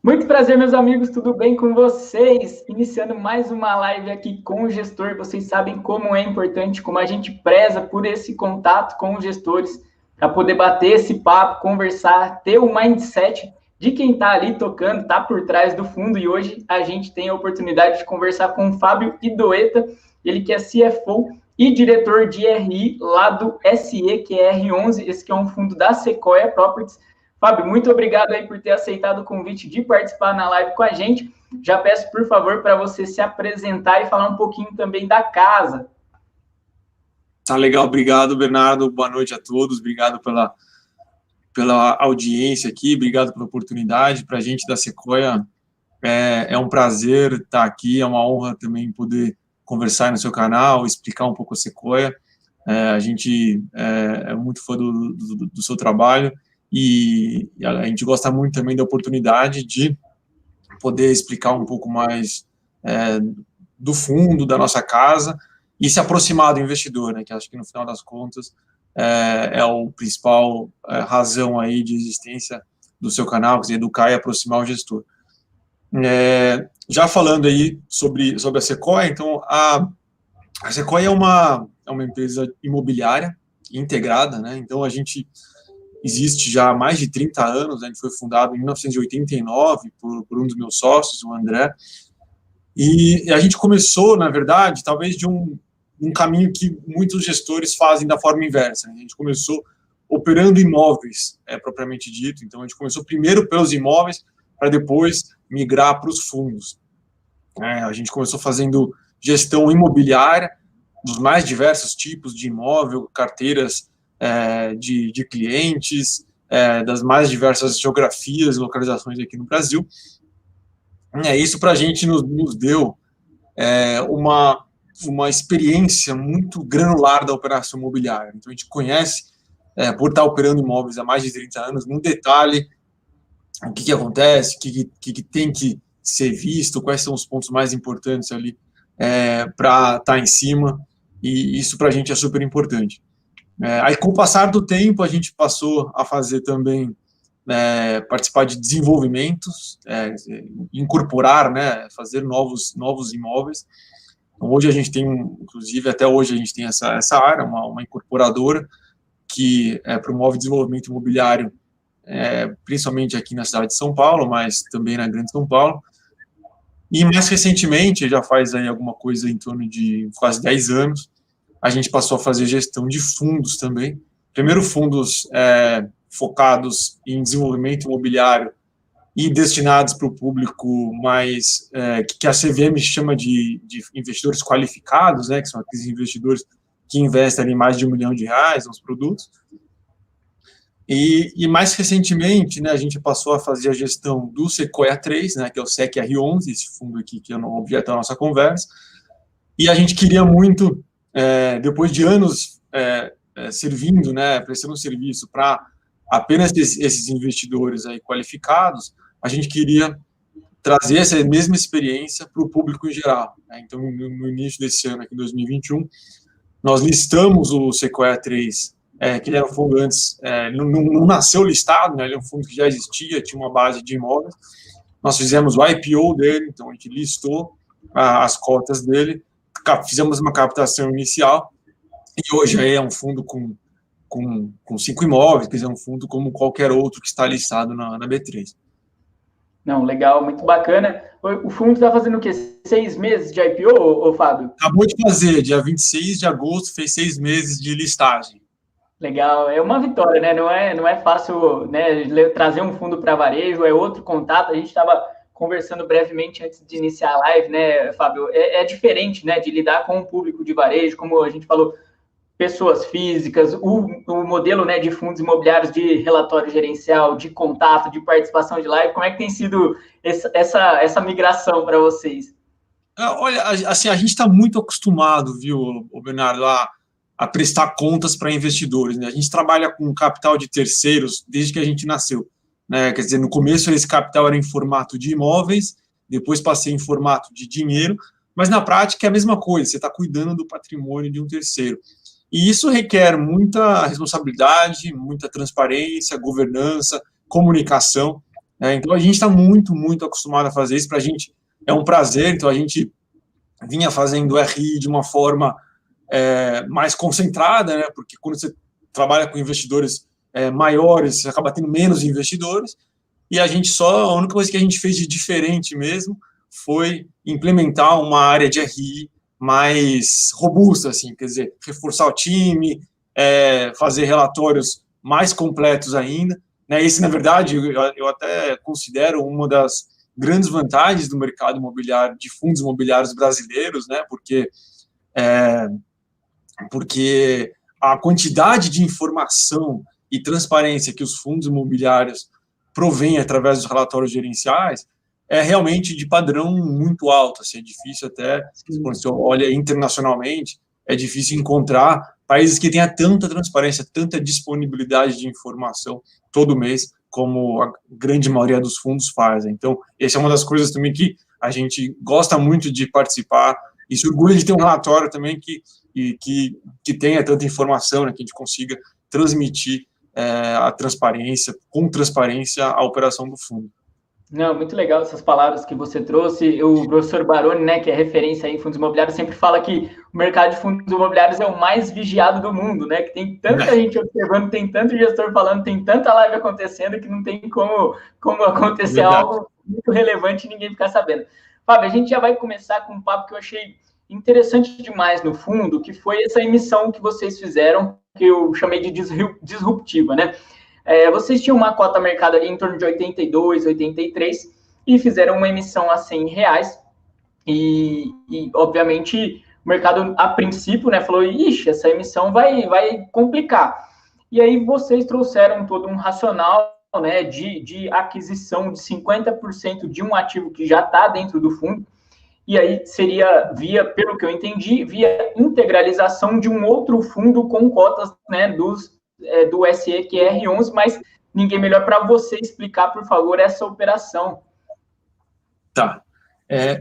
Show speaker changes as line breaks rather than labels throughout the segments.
Muito prazer, meus amigos, tudo bem com vocês? Iniciando mais uma live aqui com o gestor. Vocês sabem como é importante, como a gente preza por esse contato com os gestores, para poder bater esse papo, conversar, ter o mindset de quem está ali tocando, está por trás do fundo. E hoje a gente tem a oportunidade de conversar com o Fábio Idoeta, ele que é CFO e diretor de RI lá do SE, que é R11, esse que é um fundo da Sequoia Properties. Fábio, muito obrigado aí por ter aceitado o convite de participar na live com a gente. Já peço, por favor, para você se apresentar e falar um pouquinho também da casa.
Tá legal, obrigado, Bernardo. Boa noite a todos, obrigado pela audiência aqui, obrigado pela oportunidade. Para a gente da Sequoia é um prazer estar aqui, é uma honra também poder conversar no seu canal, explicar um pouco a Sequoia. A gente é muito fã do seu trabalho e a gente gosta muito também da oportunidade de poder explicar um pouco mais do fundo, da nossa casa, e se aproximar do investidor, né, que acho que no final das contas é o principal razão aí de existência do seu canal, quer dizer, educar e aproximar o gestor. Já falando aí sobre a Sequoia, então a Sequoia é uma empresa imobiliária integrada, né, então a gente existe já há mais de 30 anos, né, a gente foi fundado em 1989 por um dos meus sócios, o André, e a gente começou, na verdade, talvez de um caminho que muitos gestores fazem da forma inversa. A gente começou operando imóveis, propriamente dito. Então, a gente começou primeiro pelos imóveis, para depois migrar para os fundos. A gente começou fazendo gestão imobiliária, dos mais diversos tipos de imóvel, carteiras de clientes, das mais diversas geografias e localizações aqui no Brasil. Isso para a gente nos deu uma experiência muito granular da operação imobiliária. Então, a gente conhece, por estar operando imóveis há mais de 30 anos, no detalhe, o que acontece, o que tem que ser visto, quais são os pontos mais importantes ali para estar em cima, e isso para a gente é super importante. Aí, com o passar do tempo, a gente passou a fazer também participar de desenvolvimentos, incorporar, né, fazer novos imóveis. Então, hoje a gente tem, inclusive, até hoje a gente tem essa área, uma incorporadora que promove desenvolvimento imobiliário, principalmente aqui na cidade de São Paulo, mas também na Grande São Paulo. E mais recentemente, já faz aí alguma coisa em torno de quase 10 anos, a gente passou a fazer gestão de fundos também. Primeiro, fundos focados em desenvolvimento imobiliário e destinados para o público mais, que a CVM chama de investidores qualificados, né, que são aqueles investidores que investem ali mais de R$1 milhão nos produtos. E mais recentemente, né, a gente passou a fazer a gestão do Sequoia 3, né, que é o SEC R11, esse fundo aqui que é o objeto da nossa conversa, e a gente queria muito, depois de anos servindo, né, prestando serviço para apenas esses investidores aí qualificados, a gente queria trazer essa mesma experiência para o público em geral. Né? Então, no início desse ano, aqui em 2021, nós listamos o Sequoia 3, que ele era um fundo antes, não nasceu listado, né? Ele é um fundo que já existia, tinha uma base de imóveis. Nós fizemos o IPO dele, então a gente listou as cotas dele, fizemos uma captação inicial, e hoje aí é um fundo com 5 imóveis, quer dizer, um fundo como qualquer outro que está listado na B3.
Não, legal, muito bacana. O fundo está fazendo o quê? 6 meses de IPO, ô Fábio?
Acabou de fazer, dia 26 de agosto, fez 6 meses de listagem.
Legal, é uma vitória, né? Não é fácil, né, trazer um fundo para varejo, é outro contato. A gente estava conversando brevemente antes de iniciar a live, né, Fábio? É diferente, né, de lidar com o público de varejo, como a gente falou, pessoas físicas, o modelo, né, de fundos imobiliários de relatório gerencial, de contato, de participação de live. Como é que tem sido essa migração para vocês?
Olha, assim, a gente está muito acostumado, viu, Bernardo, a prestar contas para investidores, né? A gente trabalha com capital de terceiros desde que a gente nasceu, né? Quer dizer, no começo esse capital era em formato de imóveis, depois passei em formato de dinheiro, mas na prática é a mesma coisa, você está cuidando do patrimônio de um terceiro. E isso requer muita responsabilidade, muita transparência, governança, comunicação. né? Então, a gente está muito, muito acostumado a fazer isso. Para a gente é um prazer. Então, a gente vinha fazendo RI de uma forma mais concentrada, né? Porque quando você trabalha com investidores maiores, você acaba tendo menos investidores. E a única coisa que a gente fez de diferente mesmo foi implementar uma área de RI mais robusta, assim, quer dizer, reforçar o time, fazer relatórios mais completos ainda, né? Esse, na verdade, eu até considero uma das grandes vantagens do mercado imobiliário, de fundos imobiliários brasileiros, né? Porque a quantidade de informação e transparência que os fundos imobiliários provém através dos relatórios gerenciais é realmente de padrão muito alto. Assim, é difícil até, quando você olha internacionalmente, é difícil encontrar países que tenham tanta transparência, tanta disponibilidade de informação todo mês, como a grande maioria dos fundos fazem. Então, essa é uma das coisas também que a gente gosta muito de participar e se orgulha de ter um relatório também que tenha tanta informação, né, que a gente consiga transmitir a transparência, com transparência, a operação do fundo.
Não, muito legal essas palavras que você trouxe. O professor Baroni, né, que é referência em fundos imobiliários, sempre fala que o mercado de fundos imobiliários é o mais vigiado do mundo, né? Que tem tanta gente observando, tem tanto gestor falando, tem tanta live acontecendo que não tem como acontecer algo muito relevante e ninguém ficar sabendo. Fábio, a gente já vai começar com um papo que eu achei interessante demais no fundo, que foi essa emissão que vocês fizeram, que eu chamei de disruptiva, né? Vocês tinham uma cota mercado ali em torno de 82, 83 e fizeram uma emissão a R$100 e obviamente, o mercado, a princípio, né, falou, ixi, essa emissão vai complicar. E aí vocês trouxeram todo um racional, né, de aquisição de 50% de um ativo que já está dentro do fundo, e aí seria pelo que eu entendi, via integralização de um outro fundo com cotas, né, do SEQR11, mas ninguém melhor para você explicar, por favor, essa operação.
Tá.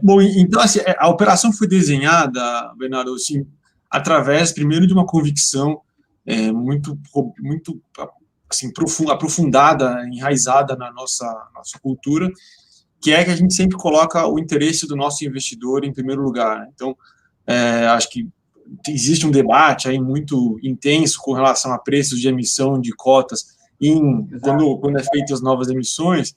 Bom, então, assim, a operação foi desenhada, Bernardo, assim, através, primeiro, de uma convicção muito assim, aprofundada, enraizada na nossa cultura, que é que a gente sempre coloca o interesse do nosso investidor em primeiro lugar. Então, acho que existe um debate aí muito intenso com relação a preços de emissão de cotas quando é feitas as novas emissões,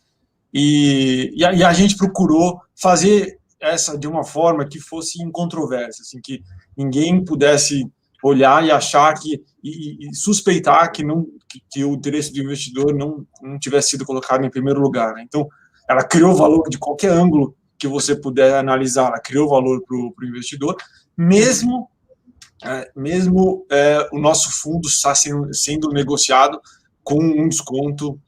e a gente procurou fazer essa de uma forma que fosse incontrovérsia, assim, que ninguém pudesse olhar e achar e suspeitar que o interesse do investidor não tivesse sido colocado em primeiro lugar, né? Então, ela criou valor de qualquer ângulo que você puder analisar, ela criou valor para o investidor, mesmo o nosso fundo está sendo negociado com um desconto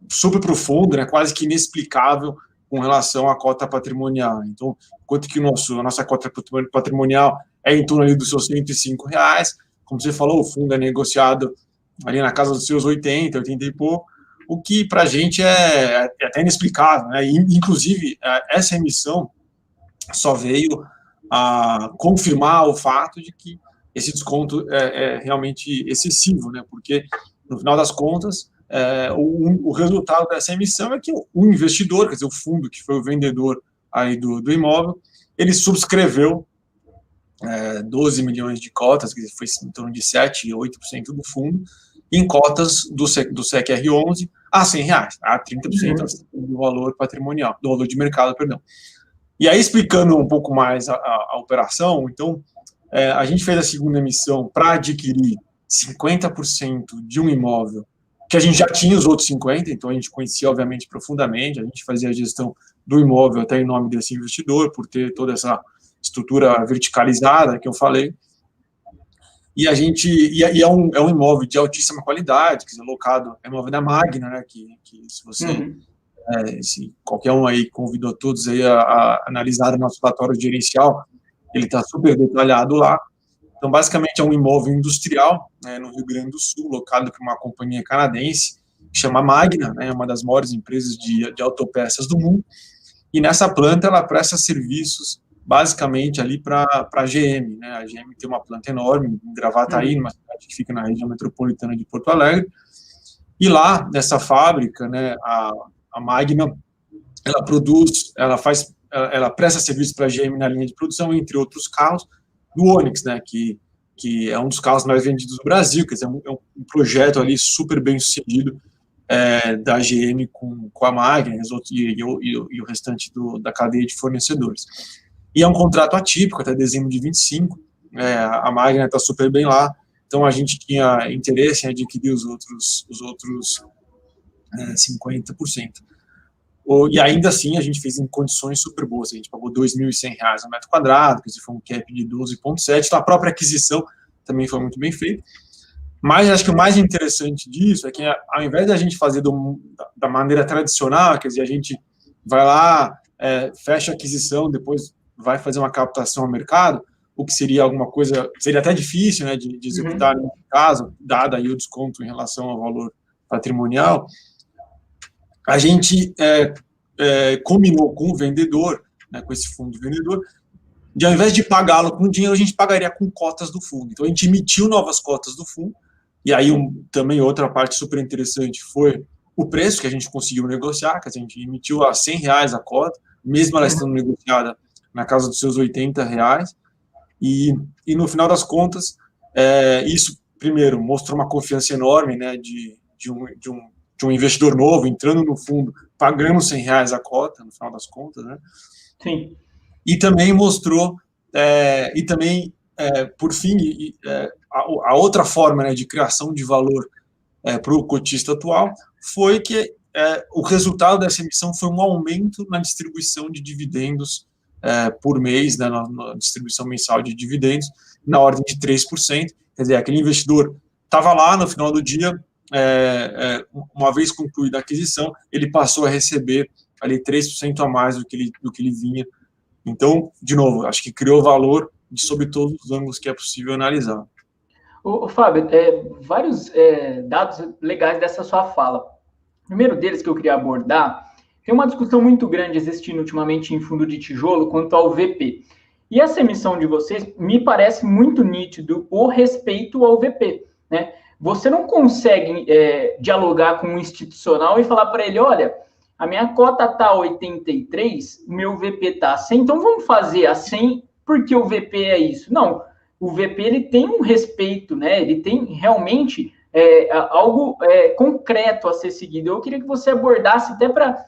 super profundo, né, quase que inexplicável com relação à cota patrimonial. Então, enquanto que a nossa cota patrimonial é em torno ali dos seus R$105, como você falou, o fundo é negociado ali na casa dos seus 80 e pouco, o que para a gente é até inexplicável, né? Inclusive, essa emissão só veio a confirmar o fato de que esse desconto é realmente excessivo, né? Porque, no final das contas, o resultado dessa emissão é que o investidor, quer dizer, o fundo que foi o vendedor aí do imóvel, ele subscreveu 12 milhões de cotas, que foi em torno de 7% e 8% do fundo, em cotas do SEQR11 a R$100, a 30% do valor patrimonial, do valor de mercado, perdão. E aí, explicando um pouco mais a operação, então, a gente fez a segunda emissão para adquirir 50% de um imóvel, que a gente já tinha os outros 50%, então a gente conhecia, obviamente, profundamente, a gente fazia a gestão do imóvel até em nome desse investidor, por ter toda essa estrutura verticalizada que eu falei, e é um imóvel de altíssima qualidade, quer dizer, locado, é um imóvel da Magna, né, que se você, se qualquer um aí convidou todos aí a analisar o nosso relatório gerencial, ele está super detalhado lá. Então, basicamente, é um imóvel industrial, né, no Rio Grande do Sul, locado por uma companhia canadense, que chama Magna, né, uma das maiores empresas de autopeças do mundo, e nessa planta ela presta serviços basicamente ali para a GM, né? A GM tem uma planta enorme em Gravataí, numa cidade que fica na região metropolitana de Porto Alegre, e lá, nessa fábrica, né, a Magna, ela presta serviço para a GM na linha de produção, entre outros carros, do Onix, né, que é um dos carros mais vendidos do Brasil, quer dizer, é um projeto ali super bem sucedido da GM com a Magna e o restante da cadeia de fornecedores. E é um contrato atípico, até dezembro de 25, a Magna está super bem lá, então a gente tinha interesse em adquirir os outros 50%. E ainda assim, a gente fez em condições super boas. A gente pagou R$ 2.100 no metro quadrado, que foi um cap de 12,7. Então, a própria aquisição também foi muito bem feita. Mas acho que o mais interessante disso é que, ao invés da gente fazer da maneira tradicional, quer dizer, a gente vai lá, fecha a aquisição, depois vai fazer uma captação ao mercado, o que seria alguma coisa, seria até difícil, né, de executar no caso, dado aí o desconto em relação ao valor patrimonial. A gente combinou com o vendedor, né, com esse fundo vendedor, de ao invés de pagá-lo com dinheiro, a gente pagaria com cotas do fundo. Então, a gente emitiu novas cotas do fundo, e aí também outra parte super interessante foi o preço que a gente conseguiu negociar, que a gente emitiu a R$ 100 a cota, mesmo ela estando negociada na casa dos seus R$ 80, e no final das contas, isso, primeiro, mostrou uma confiança enorme, né, de um investidor novo entrando no fundo, pagando R$ 100 a cota, no final das contas, né?
Sim.
E também mostrou, por fim, a outra forma, né, de criação de valor para o cotista atual foi que o resultado dessa emissão foi um aumento na distribuição de dividendos por mês, né, na distribuição mensal de dividendos, na ordem de 3%. Quer dizer, aquele investidor estava lá no final do dia, uma vez concluída a aquisição, ele passou a receber ali 3% a mais do que ele vinha. Então, de novo, acho que criou valor sob todos os ângulos que é possível analisar.
Fábio, vários dados legais dessa sua fala. O primeiro deles que eu queria abordar, tem uma discussão muito grande existindo ultimamente em fundo de tijolo quanto ao VP. E essa emissão de vocês me parece muito nítido o respeito ao VP, né? Você não consegue dialogar com um institucional e falar para ele, olha, a minha cota está 83, o meu VP está 100, então vamos fazer a 100 porque o VP é isso. Não, o VP ele tem um respeito, né? Ele tem realmente algo concreto a ser seguido. Eu queria que você abordasse até para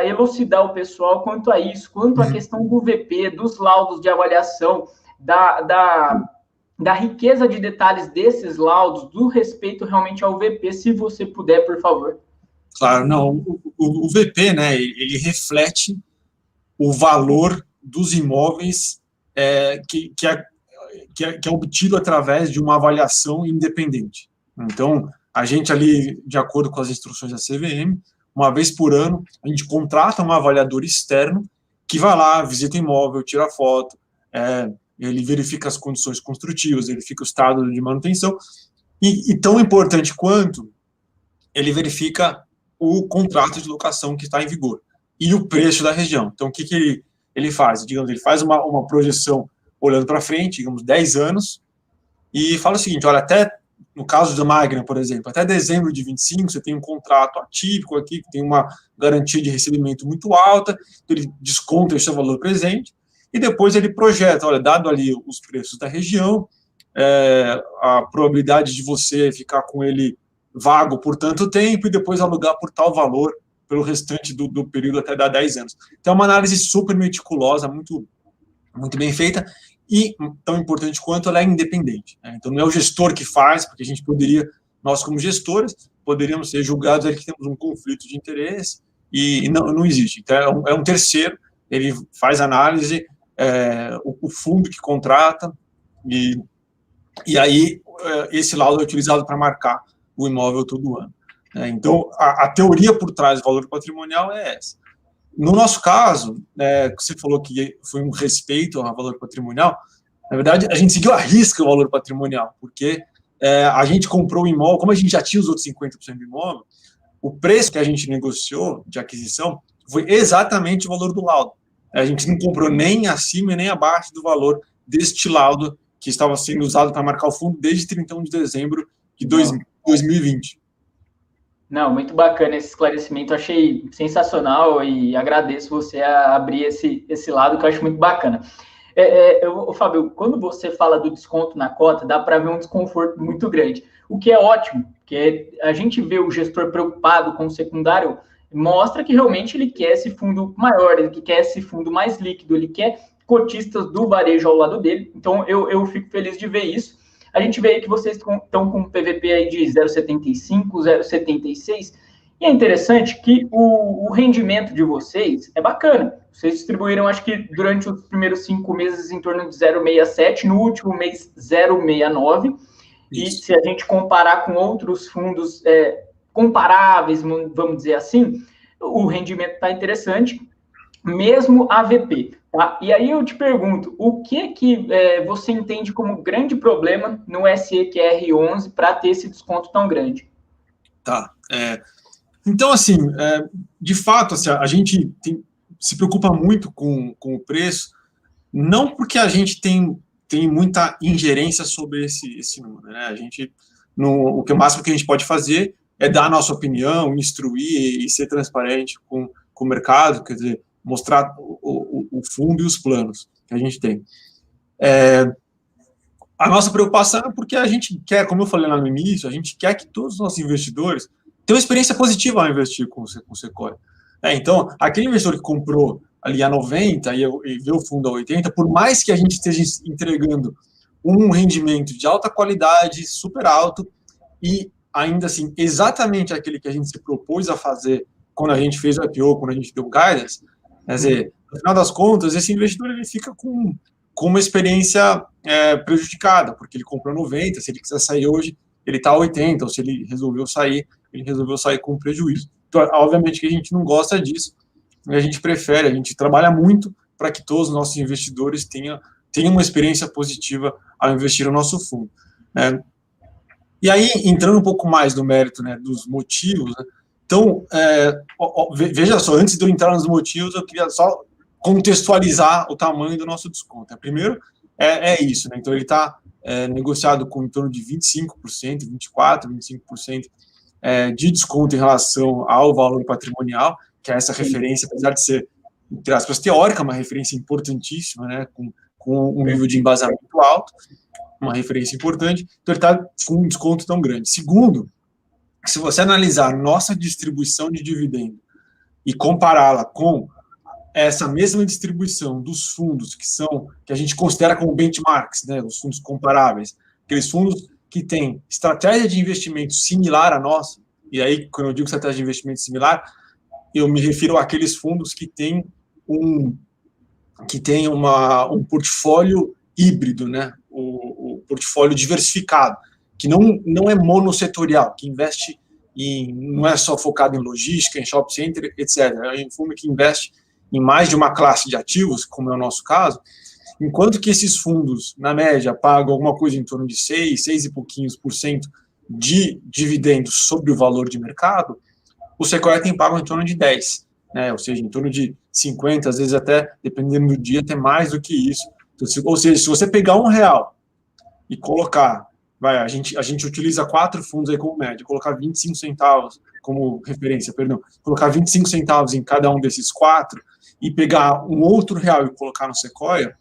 elucidar o pessoal quanto a isso, quanto à questão do VP, dos laudos de avaliação, da riqueza de detalhes desses laudos, do respeito realmente ao VP, se você puder, por favor.
Claro, não, o VP, né, ele reflete o valor dos imóveis que é obtido através de uma avaliação independente. Então, a gente ali, de acordo com as instruções da CVM, uma vez por ano, a gente contrata um avaliador externo que vai lá, visita o imóvel, tira foto, ele verifica as condições construtivas, verifica o estado de manutenção, e tão importante quanto, ele verifica o contrato de locação que está em vigor e o preço da região. Então, o que ele faz? Digamos, ele faz uma projeção olhando para frente, digamos, 10 anos, e fala o seguinte, olha, até, no caso da Magna, por exemplo, até dezembro de 25, você tem um contrato atípico aqui, que tem uma garantia de recebimento muito alta, então ele desconta esse valor presente, e depois ele projeta, olha, dado ali os preços da região, a probabilidade de você ficar com ele vago por tanto tempo e depois alugar por tal valor pelo restante do período até dar 10 anos. Então, é uma análise super meticulosa, muito, muito bem feita, e tão importante quanto ela é independente, né? Então, não é o gestor que faz, porque nós como gestores, poderíamos ser julgados ali que temos um conflito de interesse, e não existe. Então, é um terceiro, ele faz análise, o fundo que contrata, e aí esse laudo é utilizado para marcar o imóvel todo ano. Então, a teoria por trás do valor patrimonial é essa. No nosso caso, você falou que foi um respeito ao valor patrimonial, na verdade, a gente seguiu à risca o valor patrimonial, porque a gente comprou o imóvel, como a gente já tinha os outros 50% do imóvel, o preço que a gente negociou de aquisição foi exatamente o valor do laudo. A gente não comprou nem acima e nem abaixo do valor deste laudo que estava sendo usado para marcar o fundo desde 31 de dezembro de 2020.
Não, muito bacana esse esclarecimento, eu achei sensacional e agradeço você a abrir esse lado que eu acho muito bacana. Fábio, quando você fala do desconto na cota, dá para ver um desconforto muito grande, o que é ótimo, porque a gente vê o gestor preocupado com o secundário, mostra que realmente ele quer esse fundo maior, ele quer esse fundo mais líquido, ele quer cotistas do varejo ao lado dele, então eu fico feliz de ver isso. A gente vê aí que vocês estão com um PVP aí de 0,75, 0,76, e é interessante que o rendimento de vocês é bacana. Vocês distribuíram, acho que durante os primeiros 5 meses, em torno de 0,67, no último mês, 0,69. E se a gente comparar com outros fundos comparáveis, vamos dizer assim, o rendimento está interessante, mesmo AVP. Tá? E aí eu te pergunto, o que você entende como grande problema no SEQR11 para ter esse desconto tão grande?
Tá. Então, assim, de fato, assim, a gente se preocupa muito com o preço, não porque a gente tem muita ingerência sobre esse número, né? A gente, o máximo que a gente pode fazer é dar a nossa opinião, instruir e ser transparente com o mercado, quer dizer, mostrar o fundo e os planos que a gente tem. A nossa preocupação é porque a gente quer, como eu falei lá no início, a gente quer que todos os nossos investidores tenham uma experiência positiva ao investir com o Sequoia. Então, aquele investidor que comprou ali a 90 e vê o fundo a 80, por mais que a gente esteja entregando um rendimento de alta qualidade, super alto, e ainda assim, exatamente aquele que a gente se propôs a fazer quando a gente fez o IPO, quando a gente deu guidance, quer dizer, no final das contas, esse investidor ele fica com uma experiência prejudicada, porque ele comprou 90, se ele quiser sair hoje, ele está a 80, ou se ele resolveu sair com prejuízo. Então, obviamente que a gente não gosta disso, a gente prefere, a gente trabalha muito para que todos os nossos investidores tenham uma experiência positiva ao investir no nosso fundo. E aí, entrando um pouco mais no mérito, né, dos motivos, né, então, veja só, antes de eu entrar nos motivos, eu queria só contextualizar o tamanho do nosso desconto. Primeiro, isso, né, então ele está negociado com em torno de 25%, 24%, 25% de desconto em relação ao valor patrimonial, que é essa referência, apesar de ser, entre aspas, teórica, uma referência importantíssima, né, com um nível de embasamento alto, uma referência importante, então ele está com um desconto tão grande. Segundo, se você analisar nossa distribuição de dividendo e compará-la com essa mesma distribuição dos fundos que a gente considera como benchmarks, né, os fundos comparáveis, aqueles fundos que têm estratégia de investimento similar à nossa, e aí, quando eu digo estratégia de investimento similar, eu me refiro àqueles fundos que têm um portfólio híbrido, né, o portfólio diversificado, que não é monossetorial, que investe não é só focado em logística, em shopping center, etc. É um fundo que investe em mais de uma classe de ativos, como é o nosso caso, enquanto que esses fundos, na média, pagam alguma coisa em torno de 6 e pouquinhos por cento de dividendos sobre o valor de mercado, o Sequoia tem pago em torno de 10%, né? Ou seja, em torno de 50%, às vezes até, dependendo do dia, até mais do que isso. Então, ou seja, se você pegar R$1 e colocar, a gente utiliza 4 fundos aí como média, colocar 25 centavos como referência, colocar 25 centavos em cada um desses 4 e pegar um outro real e colocar no Sequoia,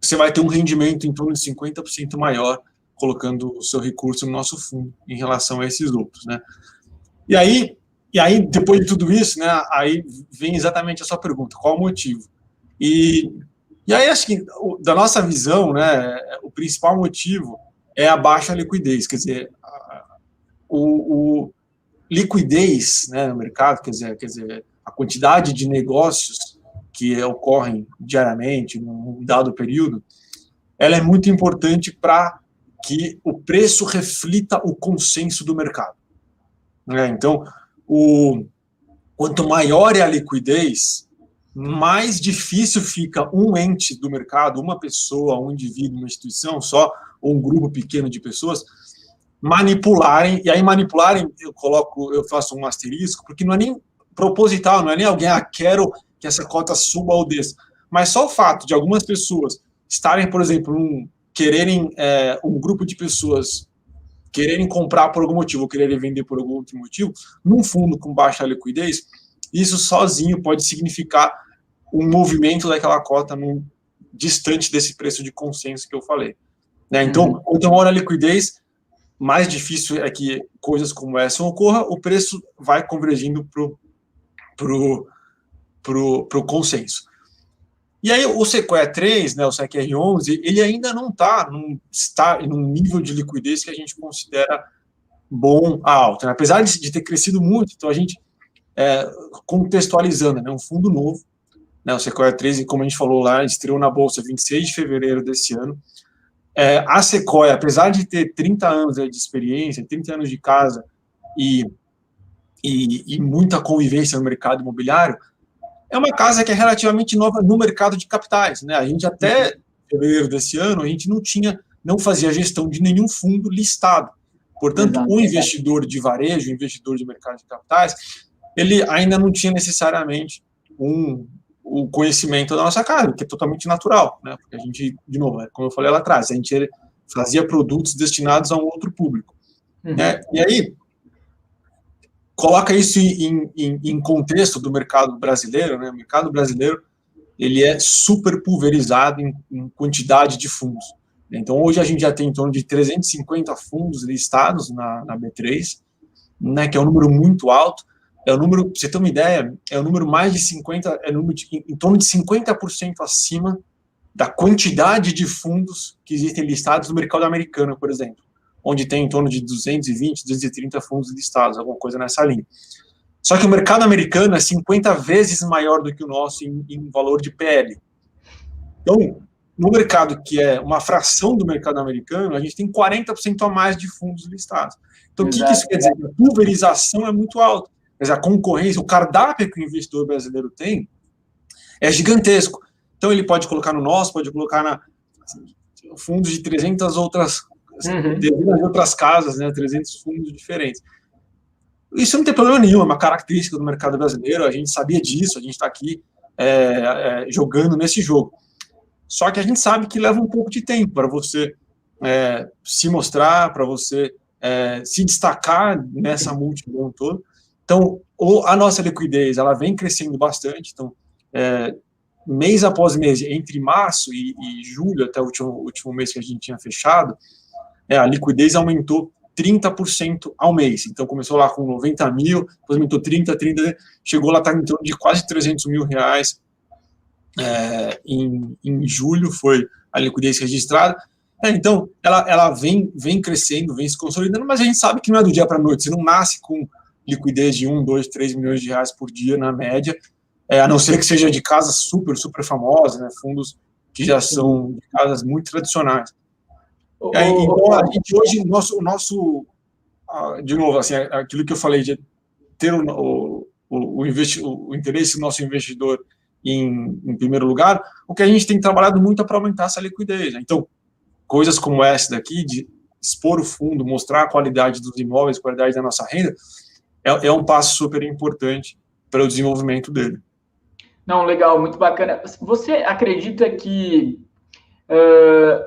você vai ter um rendimento em torno de 50% maior colocando o seu recurso no nosso fundo em relação a esses outros, né? E aí, depois de tudo isso, né, aí vem exatamente a sua pergunta, qual o motivo? E aí, acho que, da nossa visão, né, o principal motivo é a baixa liquidez, quer dizer, liquidez, né, no mercado, quer dizer, a quantidade de negócios que ocorrem diariamente, num dado período, ela é muito importante para que o preço reflita o consenso do mercado. Então, quanto maior é a liquidez, mais difícil fica um ente do mercado, uma pessoa, um indivíduo, uma instituição só, ou um grupo pequeno de pessoas, manipularem, e aí manipularem, eu faço um asterisco, porque não é nem proposital, não é nem alguém, quero que essa cota suba ou desça, mas só o fato de algumas pessoas estarem, por exemplo, quererem um grupo de pessoas quererem comprar por algum motivo ou quererem vender por algum outro motivo, num fundo com baixa liquidez, isso sozinho pode significar um movimento daquela cota distante desse preço de consenso que eu falei. Né? Então, quanto maior a liquidez, mais difícil é que coisas como essa ocorra, o preço vai convergindo para o consenso. E aí o Sequoia 3, né, o SEC-R11, ele ainda não está num nível de liquidez que a gente considera bom a alta. Né? Apesar de ter crescido muito, então a gente, contextualizando, né, um fundo novo, né, o Sequoia 3, como a gente falou lá, estreou na Bolsa 26 de fevereiro desse ano. A Sequoia, apesar de ter 30 anos de experiência, 30 anos de casa e muita convivência no mercado imobiliário, é uma casa que é relativamente nova no mercado de capitais, né? A gente até fevereiro desse ano, a gente não fazia gestão de nenhum fundo listado. Portanto, o investidor de varejo, o investidor de mercado de capitais, ele ainda não tinha necessariamente o conhecimento da nossa casa, que é totalmente natural, né? Porque a gente, de novo, como eu falei lá atrás, a gente fazia produtos destinados a um outro público. Né? E aí, coloca isso em contexto do mercado brasileiro, né? O mercado brasileiro, ele é super pulverizado em quantidade de fundos. Então, hoje a gente já tem em torno de 350 fundos listados na B3, né, que é um número muito alto. É o número, para você ter uma ideia, é o número mais de 50, em torno de 50% acima da quantidade de fundos que existem listados no mercado americano, por exemplo, onde tem em torno de 220, 230 fundos listados, alguma coisa nessa linha. Só que o mercado americano é 50 vezes maior do que o nosso em valor de PL. Então, no mercado que é uma fração do mercado americano, a gente tem 40% a mais de fundos listados. Então, o que isso quer dizer? A pulverização é muito alta. Mas a concorrência, o cardápio que o investidor brasileiro tem é gigantesco. Então, ele pode colocar no nosso, pode colocar fundos de 300 outras casas, né, 300 fundos diferentes. Isso não tem problema nenhum, é uma característica do mercado brasileiro, a gente sabia disso, a gente está aqui jogando nesse jogo. Só que a gente sabe que leva um pouco de tempo para você se mostrar, para você se destacar nessa multidão toda. Então, a nossa liquidez, ela vem crescendo bastante. Então, mês após mês, entre março e julho, até o último mês que a gente tinha fechado, a liquidez aumentou 30% ao mês. Então, começou lá com 90 mil, depois aumentou 30, chegou lá, está em torno de quase 300 mil reais em julho, foi a liquidez registrada. Então, ela vem crescendo, vem se consolidando, mas a gente sabe que não é do dia para a noite, você não nasce com liquidez de 1, 2, 3 milhões de reais por dia, na média, a não ser que seja de casas super, super famosas, né, fundos que já são de casas muito tradicionais. Então, a gente hoje, de novo, assim, aquilo que eu falei de ter o interesse do nosso investidor em primeiro lugar, o que a gente tem trabalhado muito é para aumentar essa liquidez. Né? Então, coisas como essa daqui, de expor o fundo, mostrar a qualidade dos imóveis, a qualidade da nossa renda, é um passo super importante para o desenvolvimento dele.
Não, legal, muito bacana. Você acredita que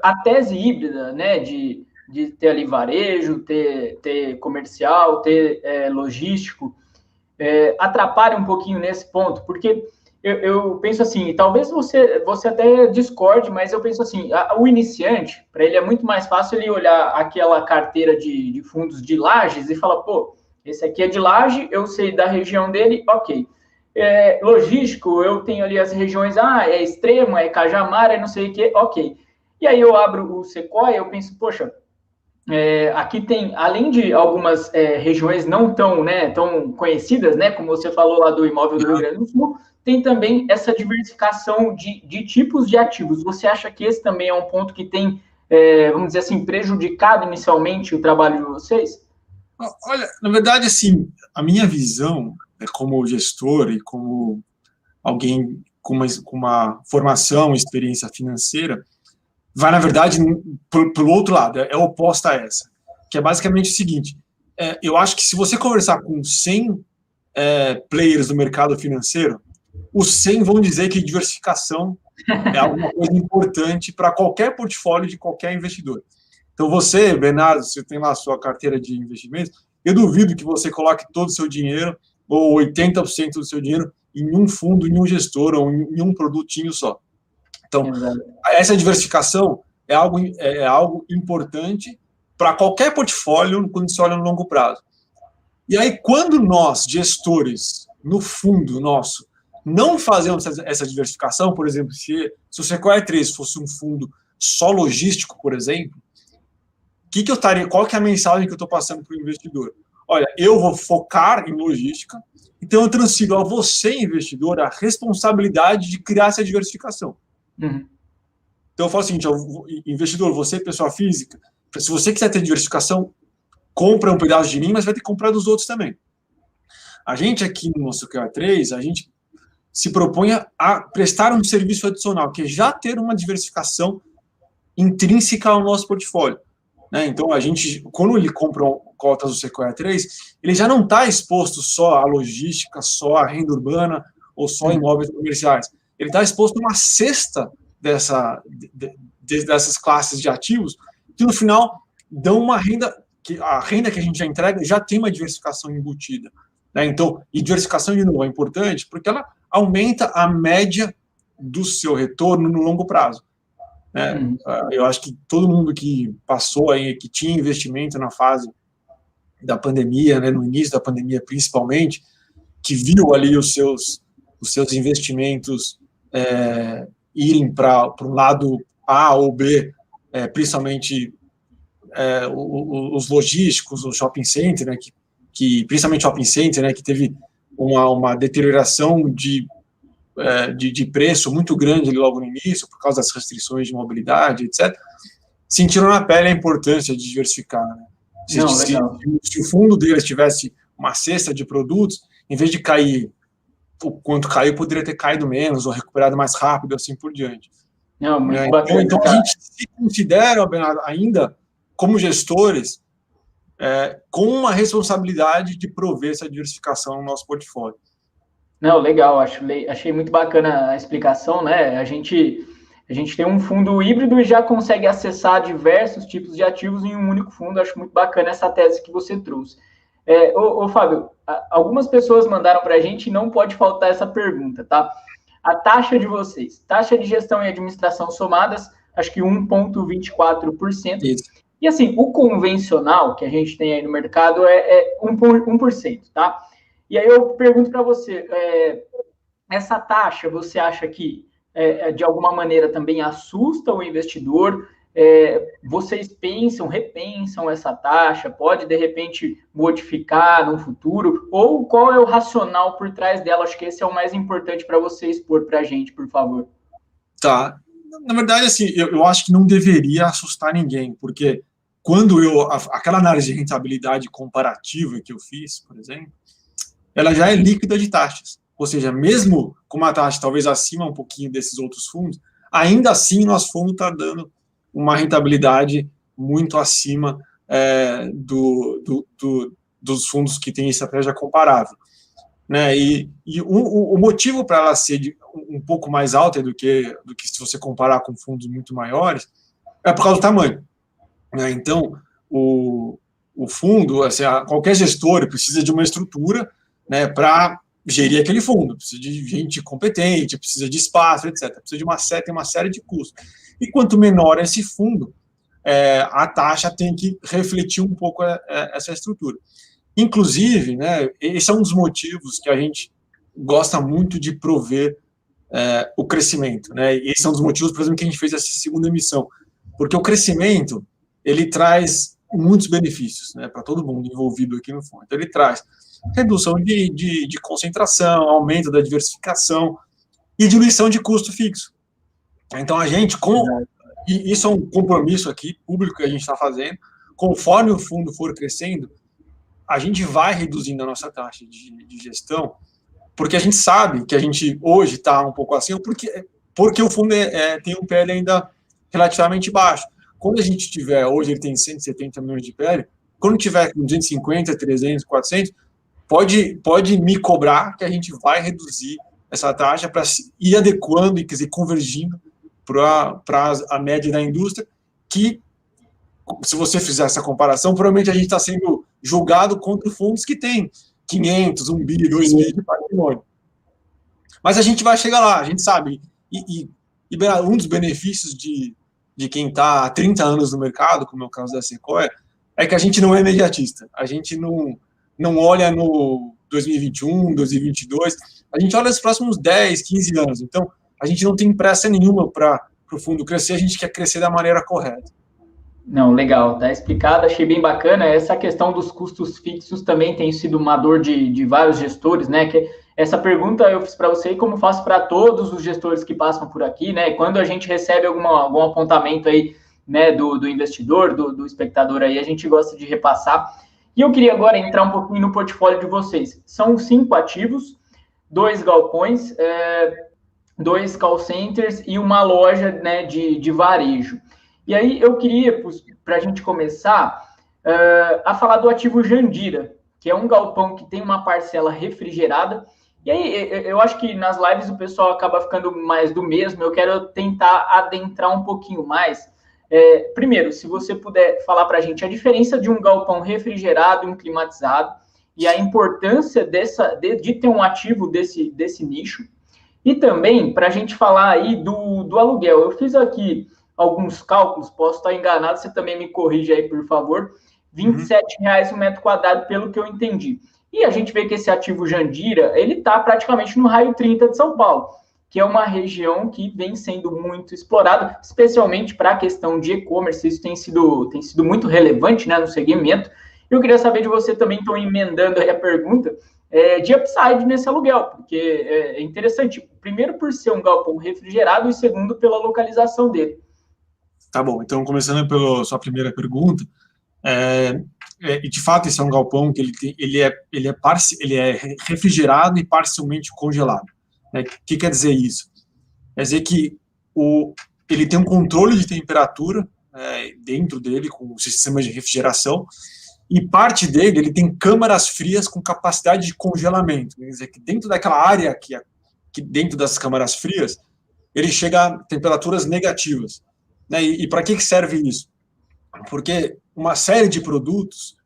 a tese híbrida, né, de ter ali varejo, ter comercial, ter logístico, atrapalha um pouquinho nesse ponto? Porque eu penso assim, talvez você até discorde, mas eu penso assim, o iniciante, para ele é muito mais fácil ele olhar aquela carteira de fundos de Lajes e falar, pô, esse aqui é de Laje, eu sei da região dele, ok. Logístico, eu tenho ali as regiões, é Extrema, é Cajamar, é não sei o que, ok. E aí eu abro o Sequoia, eu penso, poxa, aqui tem, além de algumas regiões não tão conhecidas, né, como você falou lá do imóvel do Rio Grande do Sul, tem também essa diversificação de tipos de ativos. Você acha que esse também é um ponto que tem, vamos dizer assim, prejudicado inicialmente o trabalho de vocês?
Olha, na verdade, assim, a minha visão, como gestor e como alguém com uma formação, experiência financeira, vai, na verdade, pelo outro lado, é oposta a essa, que é basicamente o seguinte, eu acho que se você conversar com 100 players do mercado financeiro, os 100 vão dizer que diversificação é alguma coisa importante para qualquer portfólio de qualquer investidor. Então, você, Bernardo, você tem lá a sua carteira de investimentos, eu duvido que você coloque todo o seu dinheiro, ou 80% do seu dinheiro, em um fundo, em um gestor, ou em um produtinho só. Então, essa diversificação é algo importante para qualquer portfólio quando se olha no longo prazo. E aí, quando nós, gestores, no fundo nosso, não fazemos essa diversificação, por exemplo, se o Sequoia 3 fosse um fundo só logístico, por exemplo, qual que é a mensagem que eu estou passando para o investidor? Olha, eu vou focar em logística, então eu transfiro a você, investidor, a responsabilidade de criar essa diversificação.
Uhum.
Então eu falo o seguinte, investidor, você, pessoa física, se você quiser ter diversificação, compra um pedaço de mim, mas vai ter que comprar dos outros também. A gente aqui no Sequoia 3, a gente se propõe a prestar um serviço adicional, que é já ter uma diversificação intrínseca ao nosso portfólio. Né? Então, a gente, quando ele compra cotas do Sequoia 3, ele já não está exposto só à logística, só à renda urbana ou só a imóveis comerciais. Ele está exposto a uma cesta dessas classes de ativos que, no final, dão uma renda, que a renda que a gente já entrega já tem uma diversificação embutida. Né? Então, e diversificação, de novo, é importante porque ela aumenta a média do seu retorno no longo prazo. Eu acho que todo mundo que passou aí, que tinha investimento na fase da pandemia, né, no início da pandemia principalmente, que viu ali os seus investimentos irem para um lado A ou B, principalmente os logísticos, o shopping center, né, que principalmente shopping center, né, que teve uma deterioração de preço muito grande logo no início, por causa das restrições de mobilidade, etc., sentiram na pele a importância de diversificar. Né? Se o fundo deles tivesse uma cesta de produtos, em vez de cair o quanto caiu, poderia ter caído menos, ou recuperado mais rápido, assim por diante.
Não, muito bacana.
Então, a gente se considera, Bernardo, ainda como gestores, com uma responsabilidade de prover essa diversificação no nosso portfólio.
Não, legal, achei muito bacana a explicação, né? A gente tem um fundo híbrido e já consegue acessar diversos tipos de ativos em um único fundo. Acho muito bacana essa tese que você trouxe. Fábio, algumas pessoas mandaram para a gente e não pode faltar essa pergunta, tá? A taxa de vocês, taxa de gestão e administração somadas, acho que 1,24%. Isso. E assim, o convencional que a gente tem aí no mercado é 1%, tá? E aí eu pergunto para você, essa taxa, você acha que, de alguma maneira, também assusta o investidor? Vocês repensam essa taxa? Pode, de repente, modificar no futuro? Ou qual é o racional por trás dela? Acho que esse é o mais importante para você expor para a gente, por favor.
Tá. Na verdade, assim, eu acho que não deveria assustar ninguém, porque quando aquela análise de rentabilidade comparativa que eu fiz, por exemplo, ela já é líquida de taxas. Ou seja, mesmo com uma taxa talvez acima um pouquinho desses outros fundos, ainda assim nosso fundo está dando uma rentabilidade muito acima dos fundos que têm estratégia comparável. Né? E o motivo para ela ser um pouco mais alta do que se você comparar com fundos muito maiores é por causa do tamanho. Né? Então, o fundo, assim, qualquer gestor precisa de uma estrutura, né, para gerir aquele fundo, precisa de gente competente, precisa de espaço, etc. Precisa de uma série de custos. E quanto menor esse fundo, a taxa tem que refletir um pouco essa estrutura. Inclusive, né, esse é um dos motivos que a gente gosta muito de prover o crescimento. Né? Esse é um dos motivos, por exemplo, que a gente fez essa segunda emissão. Porque o crescimento, ele traz muitos benefícios, né, para todo mundo envolvido aqui no fundo. Então, ele traz redução de concentração, aumento da diversificação e diluição de custo fixo. Então, a gente, e isso é um compromisso aqui, público, que a gente está fazendo, conforme o fundo for crescendo, a gente vai reduzindo a nossa taxa de gestão, porque a gente sabe que a gente hoje está um pouco acima, porque o fundo tem um PL ainda relativamente baixo. Quando a gente tiver, hoje ele tem 170 milhões de PL, quando tiver com 250, 300, 400, pode me cobrar que a gente vai reduzir essa taxa para ir adequando e, quer dizer, convergindo para a média da indústria, que se você fizer essa comparação, provavelmente a gente está sendo julgado contra fundos que tem 500, 1 bi, 2 bi de patrimônio. Mas a gente vai chegar lá, a gente sabe. E um dos benefícios de quem está há 30 anos no mercado, como é o caso da Sequoia, é que a gente não é imediatista. A gente não olha no 2021, 2022, a gente olha os próximos 10, 15 anos. Então, a gente não tem pressa nenhuma para o fundo crescer, a gente quer crescer da maneira correta.
Não, legal, tá explicado, achei bem bacana. Essa questão dos custos fixos também tem sido uma dor de vários gestores, né? Que essa pergunta eu fiz para você e como faço para todos os gestores que passam por aqui, né? Quando a gente recebe algum apontamento aí, né, do investidor, do espectador aí, a gente gosta de repassar. E eu queria agora entrar um pouquinho no portfólio de vocês. São 5 ativos, 2 galpões, 2 call centers e uma loja, né, de varejo. E aí eu queria, para a gente começar, a falar do ativo Jandira, que é um galpão que tem uma parcela refrigerada. E aí eu acho que nas lives o pessoal acaba ficando mais do mesmo, eu quero tentar adentrar um pouquinho mais. Primeiro, se você puder falar para a gente a diferença de um galpão refrigerado e um climatizado, e a importância de ter um ativo desse nicho. E também, para a gente falar aí do aluguel, eu fiz aqui alguns cálculos, posso estar enganado, você também me corrige aí, por favor, R$27 o metro quadrado, pelo que eu entendi. E a gente vê que esse ativo Jandira, ele está praticamente no raio 30 de São Paulo, que é uma região que vem sendo muito explorada, especialmente para a questão de e-commerce, isso tem sido muito relevante, né, no segmento. Eu queria saber de você também, estou emendando aí a pergunta, de upside nesse aluguel, porque é interessante, primeiro por ser um galpão refrigerado e segundo pela localização dele.
Tá bom, então começando pela sua primeira pergunta, de fato esse é um galpão que ele é refrigerado e parcialmente congelado. O que quer dizer isso? Quer dizer que ele tem um controle de temperatura dentro dele, com o sistema de refrigeração, e parte dele ele tem câmaras frias com capacidade de congelamento. Quer dizer que dentro daquela área que dentro das câmaras frias, ele chega a temperaturas negativas. E para que serve isso? Porque uma série de produtos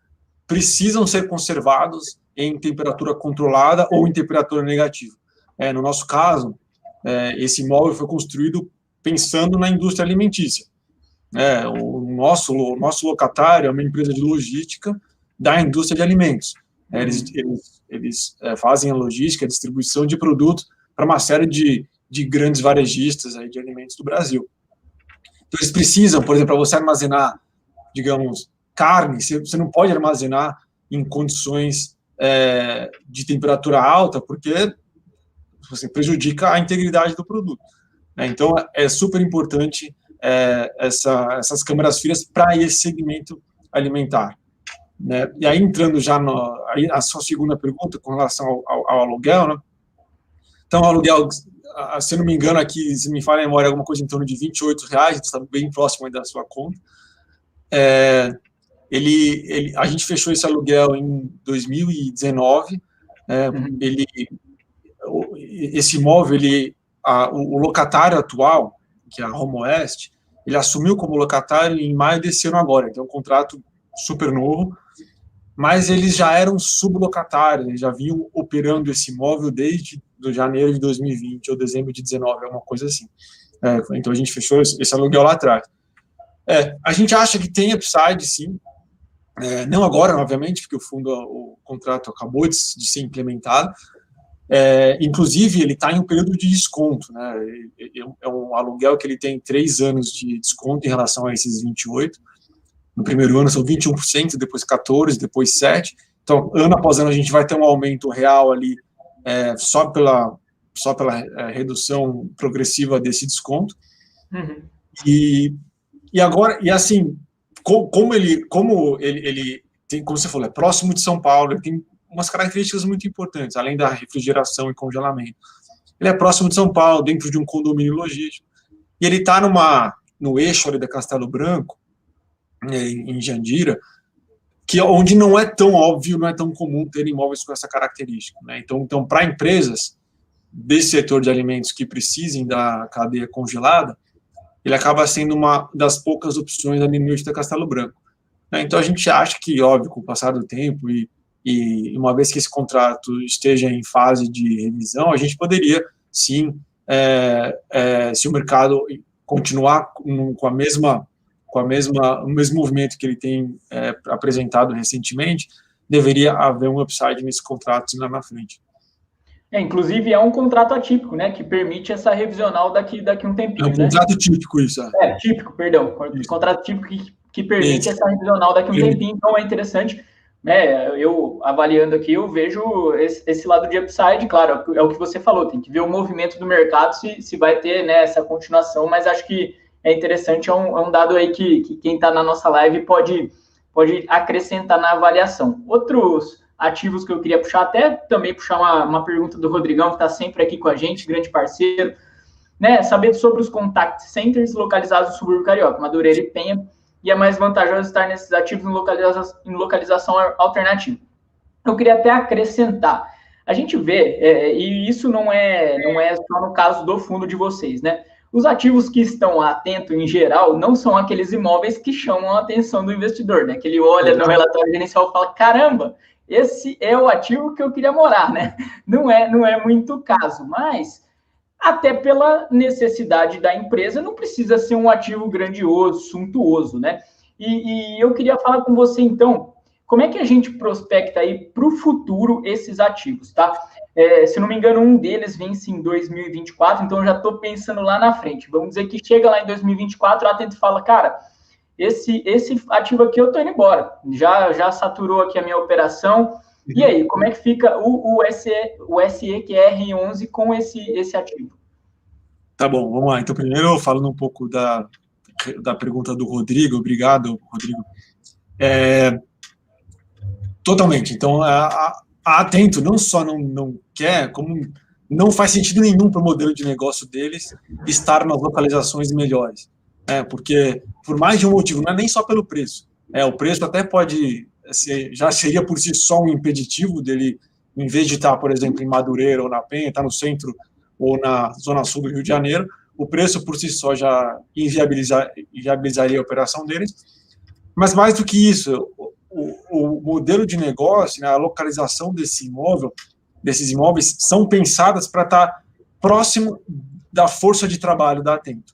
precisam ser conservados em temperatura controlada ou em temperatura negativa. No nosso caso, esse imóvel foi construído pensando na indústria alimentícia. O nosso locatário é uma empresa de logística da indústria de alimentos. Eles fazem a logística, a distribuição de produtos para uma série de grandes varejistas aí de alimentos do Brasil. Então, eles precisam, por exemplo, para você armazenar, digamos, carne, você não pode armazenar em condições de temperatura alta, porque você prejudica a integridade do produto. Então, é super importante essas câmaras frias para esse segmento alimentar. E aí, entrando já a sua segunda pergunta com relação ao aluguel, né? Então, o aluguel, se não me engano, aqui, se me falha a memória, alguma coisa em torno de R$28, está bem próximo aí da sua conta. A gente fechou esse aluguel em 2019. Esse imóvel, o locatário atual, que é a Home Oeste, ele assumiu como locatário em maio desse ano agora, então é um contrato super novo, mas eles já eram sublocatários, eles já vinham operando esse imóvel desde janeiro de 2020 ou dezembro de 2019, alguma coisa assim. Então a gente fechou esse aluguel lá atrás. A gente acha que tem upside, sim, não agora, obviamente, porque o contrato acabou de ser implementado. Inclusive, ele está em um período de desconto, né? É um aluguel que ele tem 3 anos de desconto em relação a esses 28%. No primeiro ano são 21%, depois 14%, depois 7%. Então, ano após ano, a gente vai ter um aumento real ali só pela redução progressiva desse desconto. E agora, assim, como ele tem, como você falou, é próximo de São Paulo, ele tem umas características muito importantes, além da refrigeração e congelamento. Ele é próximo de São Paulo, dentro de um condomínio logístico, e ele está no eixo ali da Castelo Branco, em Jandira, onde não é tão óbvio, não é tão comum ter imóveis com essa característica. Né? Então, para empresas desse setor de alimentos que precisem da cadeia congelada, ele acaba sendo uma das poucas opções ali no Hilton da Castelo Branco. Né? Então, a gente acha que, óbvio, com o passar do tempo e uma vez que esse contrato esteja em fase de revisão, a gente poderia, sim, se o mercado continuar com o mesmo movimento que ele tem apresentado recentemente, deveria haver um upside nesse contrato lá na frente.
Inclusive, é um contrato atípico, né, que permite essa revisional daqui um tempinho,
né? É um contrato típico, isso.
Típico, perdão. Isso. Contrato típico que permite essa revisional daqui um tempinho, então é interessante. Né, eu avaliando aqui, eu vejo esse lado de upside, claro, é o que você falou, tem que ver o movimento do mercado, se vai ter, né, essa continuação, mas acho que é interessante, é um dado aí que quem está na nossa live pode acrescentar na avaliação. Outros ativos que eu queria puxar, até também puxar uma pergunta do Rodrigão, que está sempre aqui com a gente, grande parceiro, né, saber sobre os contact centers localizados no subúrbio carioca, Madureira e Penha, e é mais vantajoso estar nesses ativos em localização alternativa. Eu queria até acrescentar, a gente vê, e isso não é só no caso do fundo de vocês, né? Os ativos que estão atentos, em geral, não são aqueles imóveis que chamam a atenção do investidor, né? Que ele olha no relatório gerencial e fala, caramba, esse é o ativo que eu queria morar, né? Não é muito o caso, mas até pela necessidade da empresa, não precisa ser um ativo grandioso, suntuoso, né? E eu queria falar com você, então, como é que a gente prospecta aí para o futuro esses ativos, tá? Se não me engano, um deles vence em 2024, então eu já estou pensando lá na frente. Vamos dizer que chega lá em 2024, a Atento fala, cara, esse ativo aqui eu estou indo embora, já saturou aqui a minha operação. E aí, como é que fica o SEQR11 com esse ativo?
Tá bom, vamos lá. Então, primeiro, falando um pouco da pergunta do Rodrigo, obrigado, Rodrigo. Totalmente. Então, a Atento não só não quer, como não faz sentido nenhum para o modelo de negócio deles estar nas localizações melhores. Porque, por mais de um motivo, não é nem só pelo preço. O preço até pode já seria por si só um impeditivo dele, em vez de estar, por exemplo, em Madureira ou na Penha, estar no centro ou na zona sul do Rio de Janeiro, o preço por si só já inviabilizaria a operação deles. Mas mais do que isso, o modelo de negócio, né, a localização desses imóveis, são pensadas para estar próximo da força de trabalho da Atento.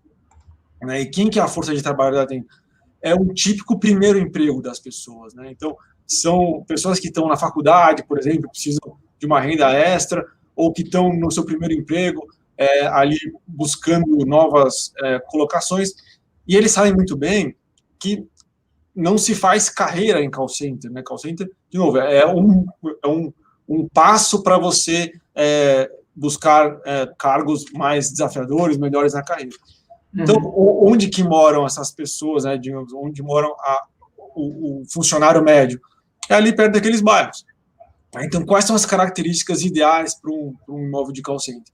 Né? E quem que é a força de trabalho da Atento? É um típico primeiro emprego das pessoas. Né? Então, são pessoas que estão na faculdade, por exemplo, precisam de uma renda extra, ou que estão no seu primeiro emprego, ali buscando novas colocações, e eles sabem muito bem que não se faz carreira em call center. Né? Call center, de novo, é um passo para você buscar cargos mais desafiadores, melhores na carreira. Então, onde que moram essas pessoas, né, onde moram o funcionário médio? É ali perto daqueles bairros. Então, quais são as características ideais para um imóvel de call center?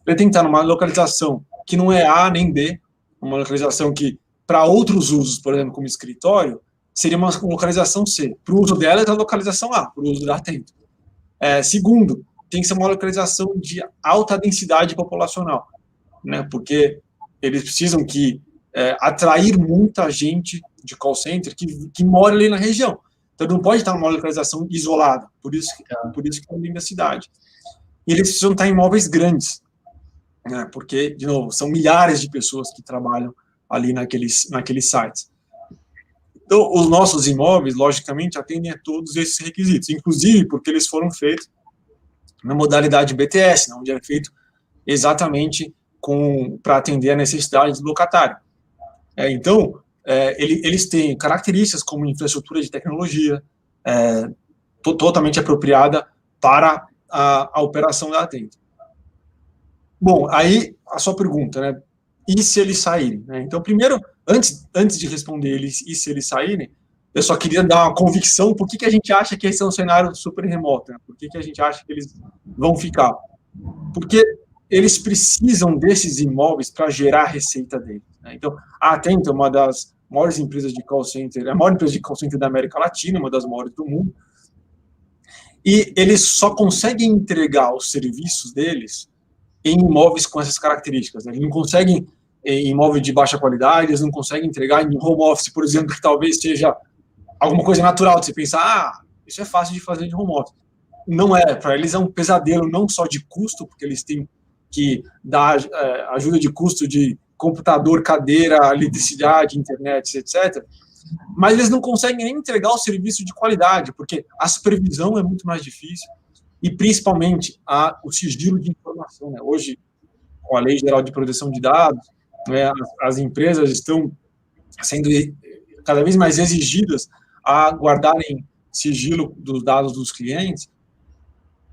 Ele tem que estar numa localização que não é A nem B, uma localização que, para outros usos, por exemplo, como escritório, seria uma localização C. Para o uso dela, é a localização A, para o uso da Atento. Segundo, tem que ser uma localização de alta densidade populacional, né, porque eles precisam atrair muita gente de call center que mora ali na região. Então, não pode estar numa localização isolada, por isso que tem dentro da cidade. E eles precisam estar em imóveis grandes, né, porque, de novo, são milhares de pessoas que trabalham ali naqueles sites. Então, os nossos imóveis, logicamente, atendem a todos esses requisitos, inclusive porque eles foram feitos na modalidade BTS, né, onde é feito exatamente para atender a necessidade do locatário. Então, eles têm características como infraestrutura de tecnologia totalmente apropriada para a operação da Atento. Bom, aí a sua pergunta, né? E se eles saírem? Né? Então, primeiro, antes de responder eles e se eles saírem, eu só queria dar uma convicção por que a gente acha que esse é um cenário super remoto, né? Por que a gente acha que eles vão ficar? Porque eles precisam desses imóveis para gerar a receita deles. Né? Então, a Atento é uma das maiores empresas de call center, a maior empresa de call center da América Latina, uma das maiores do mundo, e eles só conseguem entregar os serviços deles em imóveis com essas características. Né? Eles não conseguem em imóvel de baixa qualidade, eles não conseguem entregar em home office, por exemplo, que talvez seja alguma coisa natural de você pensar, isso é fácil de fazer de home office. Não é, para eles é um pesadelo não só de custo, porque eles têm que dar ajuda de custo de computador, cadeira, eletricidade, internet, etc., mas eles não conseguem nem entregar o serviço de qualidade, porque a supervisão é muito mais difícil, e principalmente o sigilo de informação. Né? Hoje, com a Lei Geral de Proteção de Dados, né, as empresas estão sendo cada vez mais exigidas a guardarem sigilo dos dados dos clientes,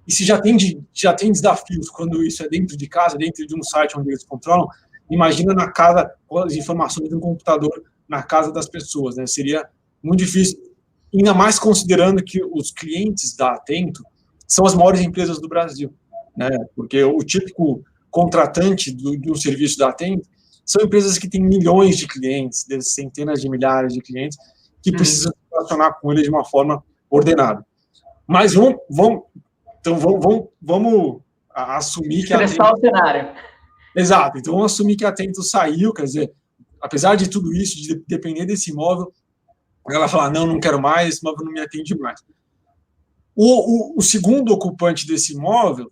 e se já tem desafios quando isso é dentro de casa, dentro de um site onde eles controlam, imagina na casa, com as informações de um computador na casa das pessoas, né? Seria muito difícil, ainda mais considerando que os clientes da Atento são as maiores empresas do Brasil, né? Porque o típico contratante de um serviço da Atento são empresas que têm milhões de clientes, centenas de milhares de clientes, que precisam se relacionar com eles de uma forma ordenada. Mas vamos assumir que a Atento...
o cenário.
Exato, então vamos assumir que a Atento saiu, quer dizer, apesar de tudo isso, de depender desse imóvel, ela fala, não quero mais, esse imóvel não me atende mais. O segundo ocupante desse imóvel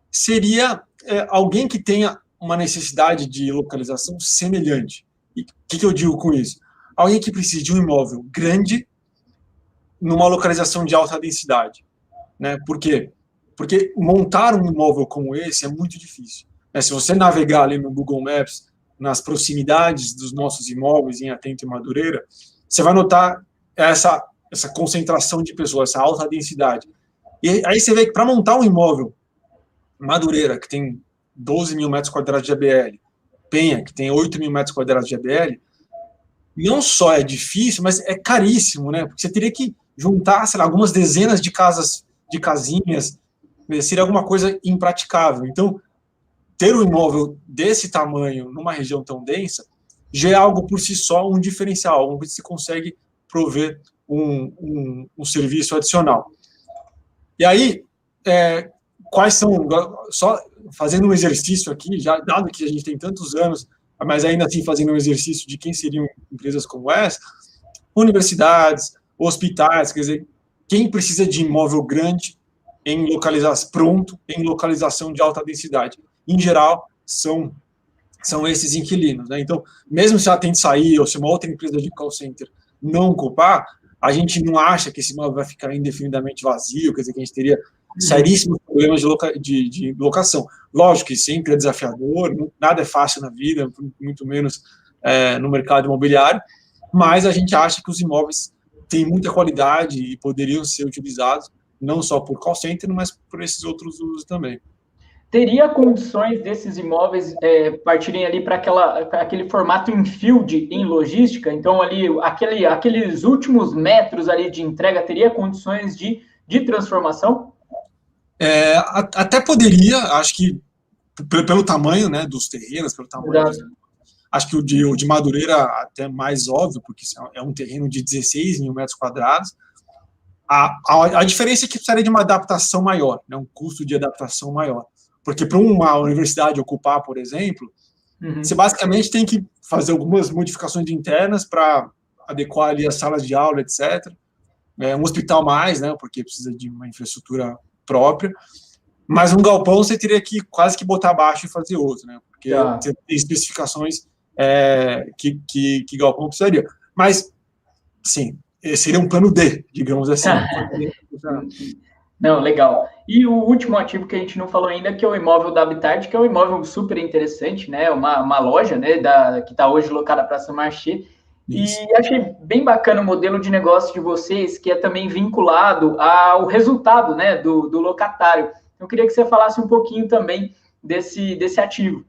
seria alguém que tenha uma necessidade de localização semelhante. E o que eu digo com isso? Alguém que precise de um imóvel grande numa localização de alta densidade. Né? Por quê? Porque montar um imóvel como esse é muito difícil. Se você navegar ali no Google Maps, nas proximidades dos nossos imóveis em Atento e Madureira, você vai notar essa concentração de pessoas, essa alta densidade. E aí você vê que para montar um imóvel, Madureira, que tem 12 mil metros quadrados de ABL, Penha, que tem 8 mil metros quadrados de ABL, não só é difícil, mas é caríssimo, né? Porque você teria que juntar, sei lá, algumas dezenas de casinhas, seria alguma coisa impraticável. Então, ter um imóvel desse tamanho numa região tão densa já é algo por si só um diferencial, algo que se consegue prover um serviço adicional. E aí, quais são, só fazendo um exercício aqui, já dado que a gente tem tantos anos, mas ainda assim fazendo um exercício de quem seriam empresas como essa, universidades, hospitais, quer dizer, quem precisa de imóvel grande pronto em localização de alta densidade? Em geral, são esses inquilinos. Né? Então, mesmo se ela tem de sair, ou se uma outra empresa de call center não ocupar, a gente não acha que esse imóvel vai ficar indefinidamente vazio, quer dizer, que a gente teria seríssimos problemas de locação. Lógico que sempre é desafiador, nada é fácil na vida, muito menos no mercado imobiliário, mas a gente acha que os imóveis têm muita qualidade e poderiam ser utilizados não só por call center, mas por esses outros usos também.
Teria condições desses imóveis partirem ali para aquele formato in field em logística? Então, ali, aqueles últimos metros ali de entrega, teria condições de transformação?
Até poderia, acho que pelo tamanho, né, dos terrenos, pelo tamanho acho que o de Madureira até mais óbvio, porque é um terreno de 16 mil metros quadrados. A diferença é que precisaria de uma adaptação maior, né, um custo de adaptação maior. Porque para uma universidade ocupar, por exemplo, você basicamente tem que fazer algumas modificações internas para adequar ali as salas de aula, etc. Um hospital mais, né, porque precisa de uma infraestrutura própria. Mas um galpão você teria que quase que botar abaixo e fazer outro, né? Porque você tem especificações que galpão precisaria. Mas, sim, seria um plano D, digamos assim.
Não, legal. E o último ativo que a gente não falou ainda, que é o imóvel da Habitat, que é um imóvel super interessante, né? Uma loja, né, que está hoje locada para Praça Marché. Isso. E achei bem bacana o modelo de negócio de vocês, que é também vinculado ao resultado, né, do locatário. Eu queria que você falasse um pouquinho também desse ativo.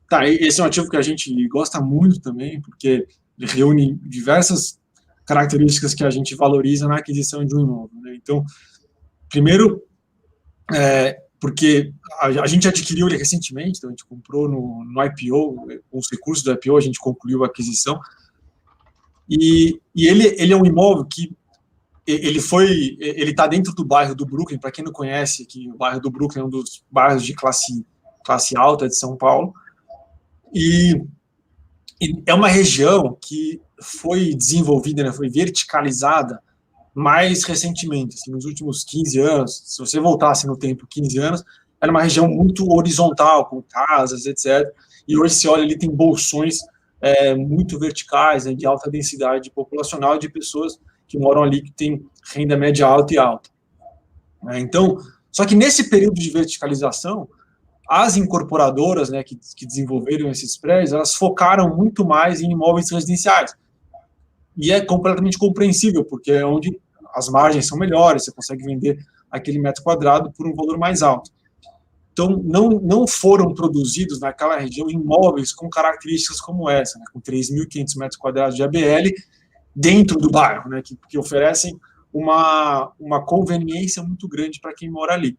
Tá, esse é um ativo que a gente gosta muito também, porque reúne diversas características que a gente valoriza na aquisição de um imóvel, né? Então, primeiro, porque a gente adquiriu ele recentemente, então a gente comprou no IPO, com os recursos do IPO, a gente concluiu a aquisição, e ele é um imóvel que ele está dentro do bairro do Brooklyn. Para quem não conhece, que o bairro do Brooklyn é um dos bairros de classe alta de São Paulo, e é uma região que foi desenvolvida, né, foi verticalizada mais recentemente, assim, nos últimos 15 anos. Se você voltasse no tempo 15 anos, era uma região muito horizontal, com casas, etc. E hoje você olha ali, tem bolsões muito verticais, né, de alta densidade populacional, de pessoas que moram ali, que têm renda média alta e alta. Então, só que nesse período de verticalização, as incorporadoras, né, que desenvolveram esses prédios, elas focaram muito mais em imóveis residenciais. E é completamente compreensível, porque é onde as margens são melhores, você consegue vender aquele metro quadrado por um valor mais alto. Então, não foram produzidos naquela região imóveis com características como essa, né, com 3.500 metros quadrados de ABL dentro do bairro, né, que oferecem uma conveniência muito grande para quem mora ali.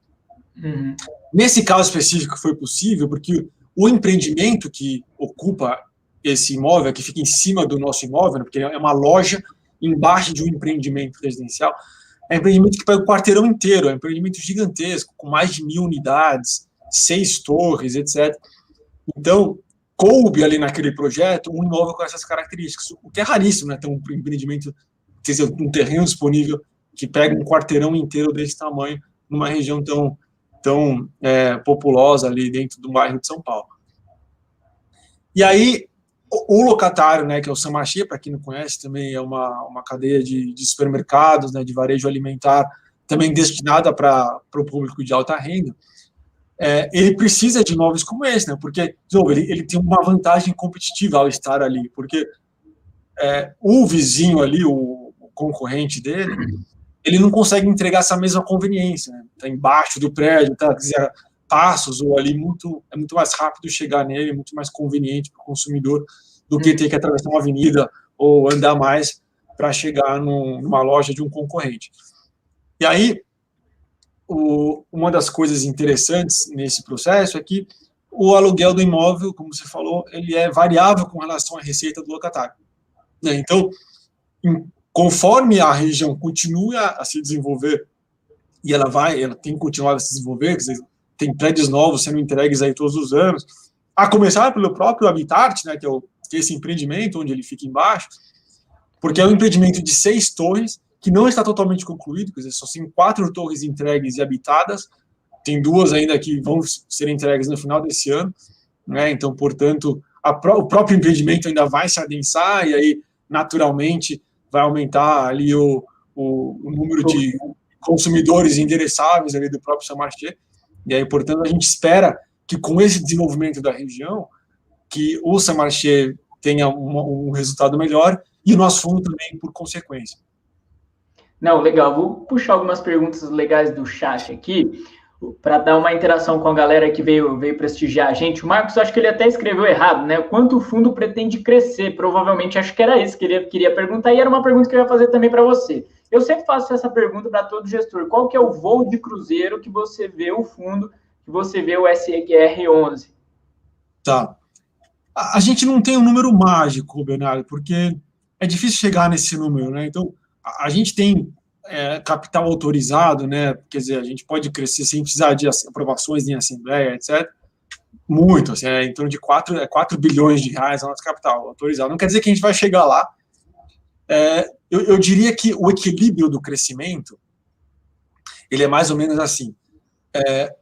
Uhum.
Nesse caso específico foi possível, porque o empreendimento que ocupa esse imóvel, que fica em cima do nosso imóvel, né, porque é uma loja embaixo de um empreendimento residencial, é um empreendimento que pega o quarteirão inteiro, é um empreendimento gigantesco, com mais de 1.000 unidades, 6 torres, etc. Então, coube ali naquele projeto um imóvel com essas características, o que é raríssimo, né? Ter um empreendimento, um terreno disponível que pega um quarteirão inteiro desse tamanho, numa região tão populosa ali dentro do bairro de São Paulo. E aí, o locatário, né, que é o Saint-Marché, para quem não conhece, também é uma cadeia de supermercados, né, de varejo alimentar, também destinada para o público de alta renda, ele precisa de imóveis como esse, né, porque, de novo, ele tem uma vantagem competitiva ao estar ali, porque o vizinho ali, o concorrente dele, ele não consegue entregar essa mesma conveniência, né, tá embaixo do prédio, tá, quiser passos, ou ali é muito mais rápido chegar nele, é muito mais conveniente para o consumidor do que ter que atravessar uma avenida ou andar mais para chegar numa loja de um concorrente. E aí, uma das coisas interessantes nesse processo é que o aluguel do imóvel, como você falou, ele é variável com relação à receita do locatário. Então, conforme a região continua a se desenvolver, e ela tem continuado a se desenvolver, quer dizer, tem prédios novos sendo entregues aí todos os anos, a começar pelo próprio Habitat, né, que é esse empreendimento onde ele fica embaixo, porque é um empreendimento de 6 torres, que não está totalmente concluído, quer dizer, só tem 4 torres entregues e habitadas, tem 2 ainda que vão ser entregues no final desse ano, né, então, portanto, o próprio empreendimento ainda vai se adensar, e aí, naturalmente, vai aumentar ali o número de consumidores endereçáveis ali do próprio Saint-Marché. E aí, portanto, a gente espera que com esse desenvolvimento da região, que o Saint-Marché tenha um resultado melhor e o nosso fundo também, por consequência.
Não, legal. Vou puxar algumas perguntas legais do chat aqui, para dar uma interação com a galera que veio prestigiar a gente. O Marcos, acho que ele até escreveu errado, né? Quanto o fundo pretende crescer? Provavelmente, acho que era isso que ele queria perguntar, e era uma pergunta que eu ia fazer também para você. Eu sempre faço essa pergunta para todo gestor. Qual que é o voo de cruzeiro que você vê o fundo, que você vê o SQR11?
Tá. A gente não tem um número mágico, Bernardo, porque é difícil chegar nesse número, né? Então, a gente tem capital autorizado, né? Quer dizer, a gente pode crescer sem precisar de aprovações em assembleia, etc. Muito, assim, em torno de 4 bilhões de reais a nosso capital autorizado. Não quer dizer que a gente vai chegar lá. Eu diria que o equilíbrio do crescimento, ele é mais ou menos assim. É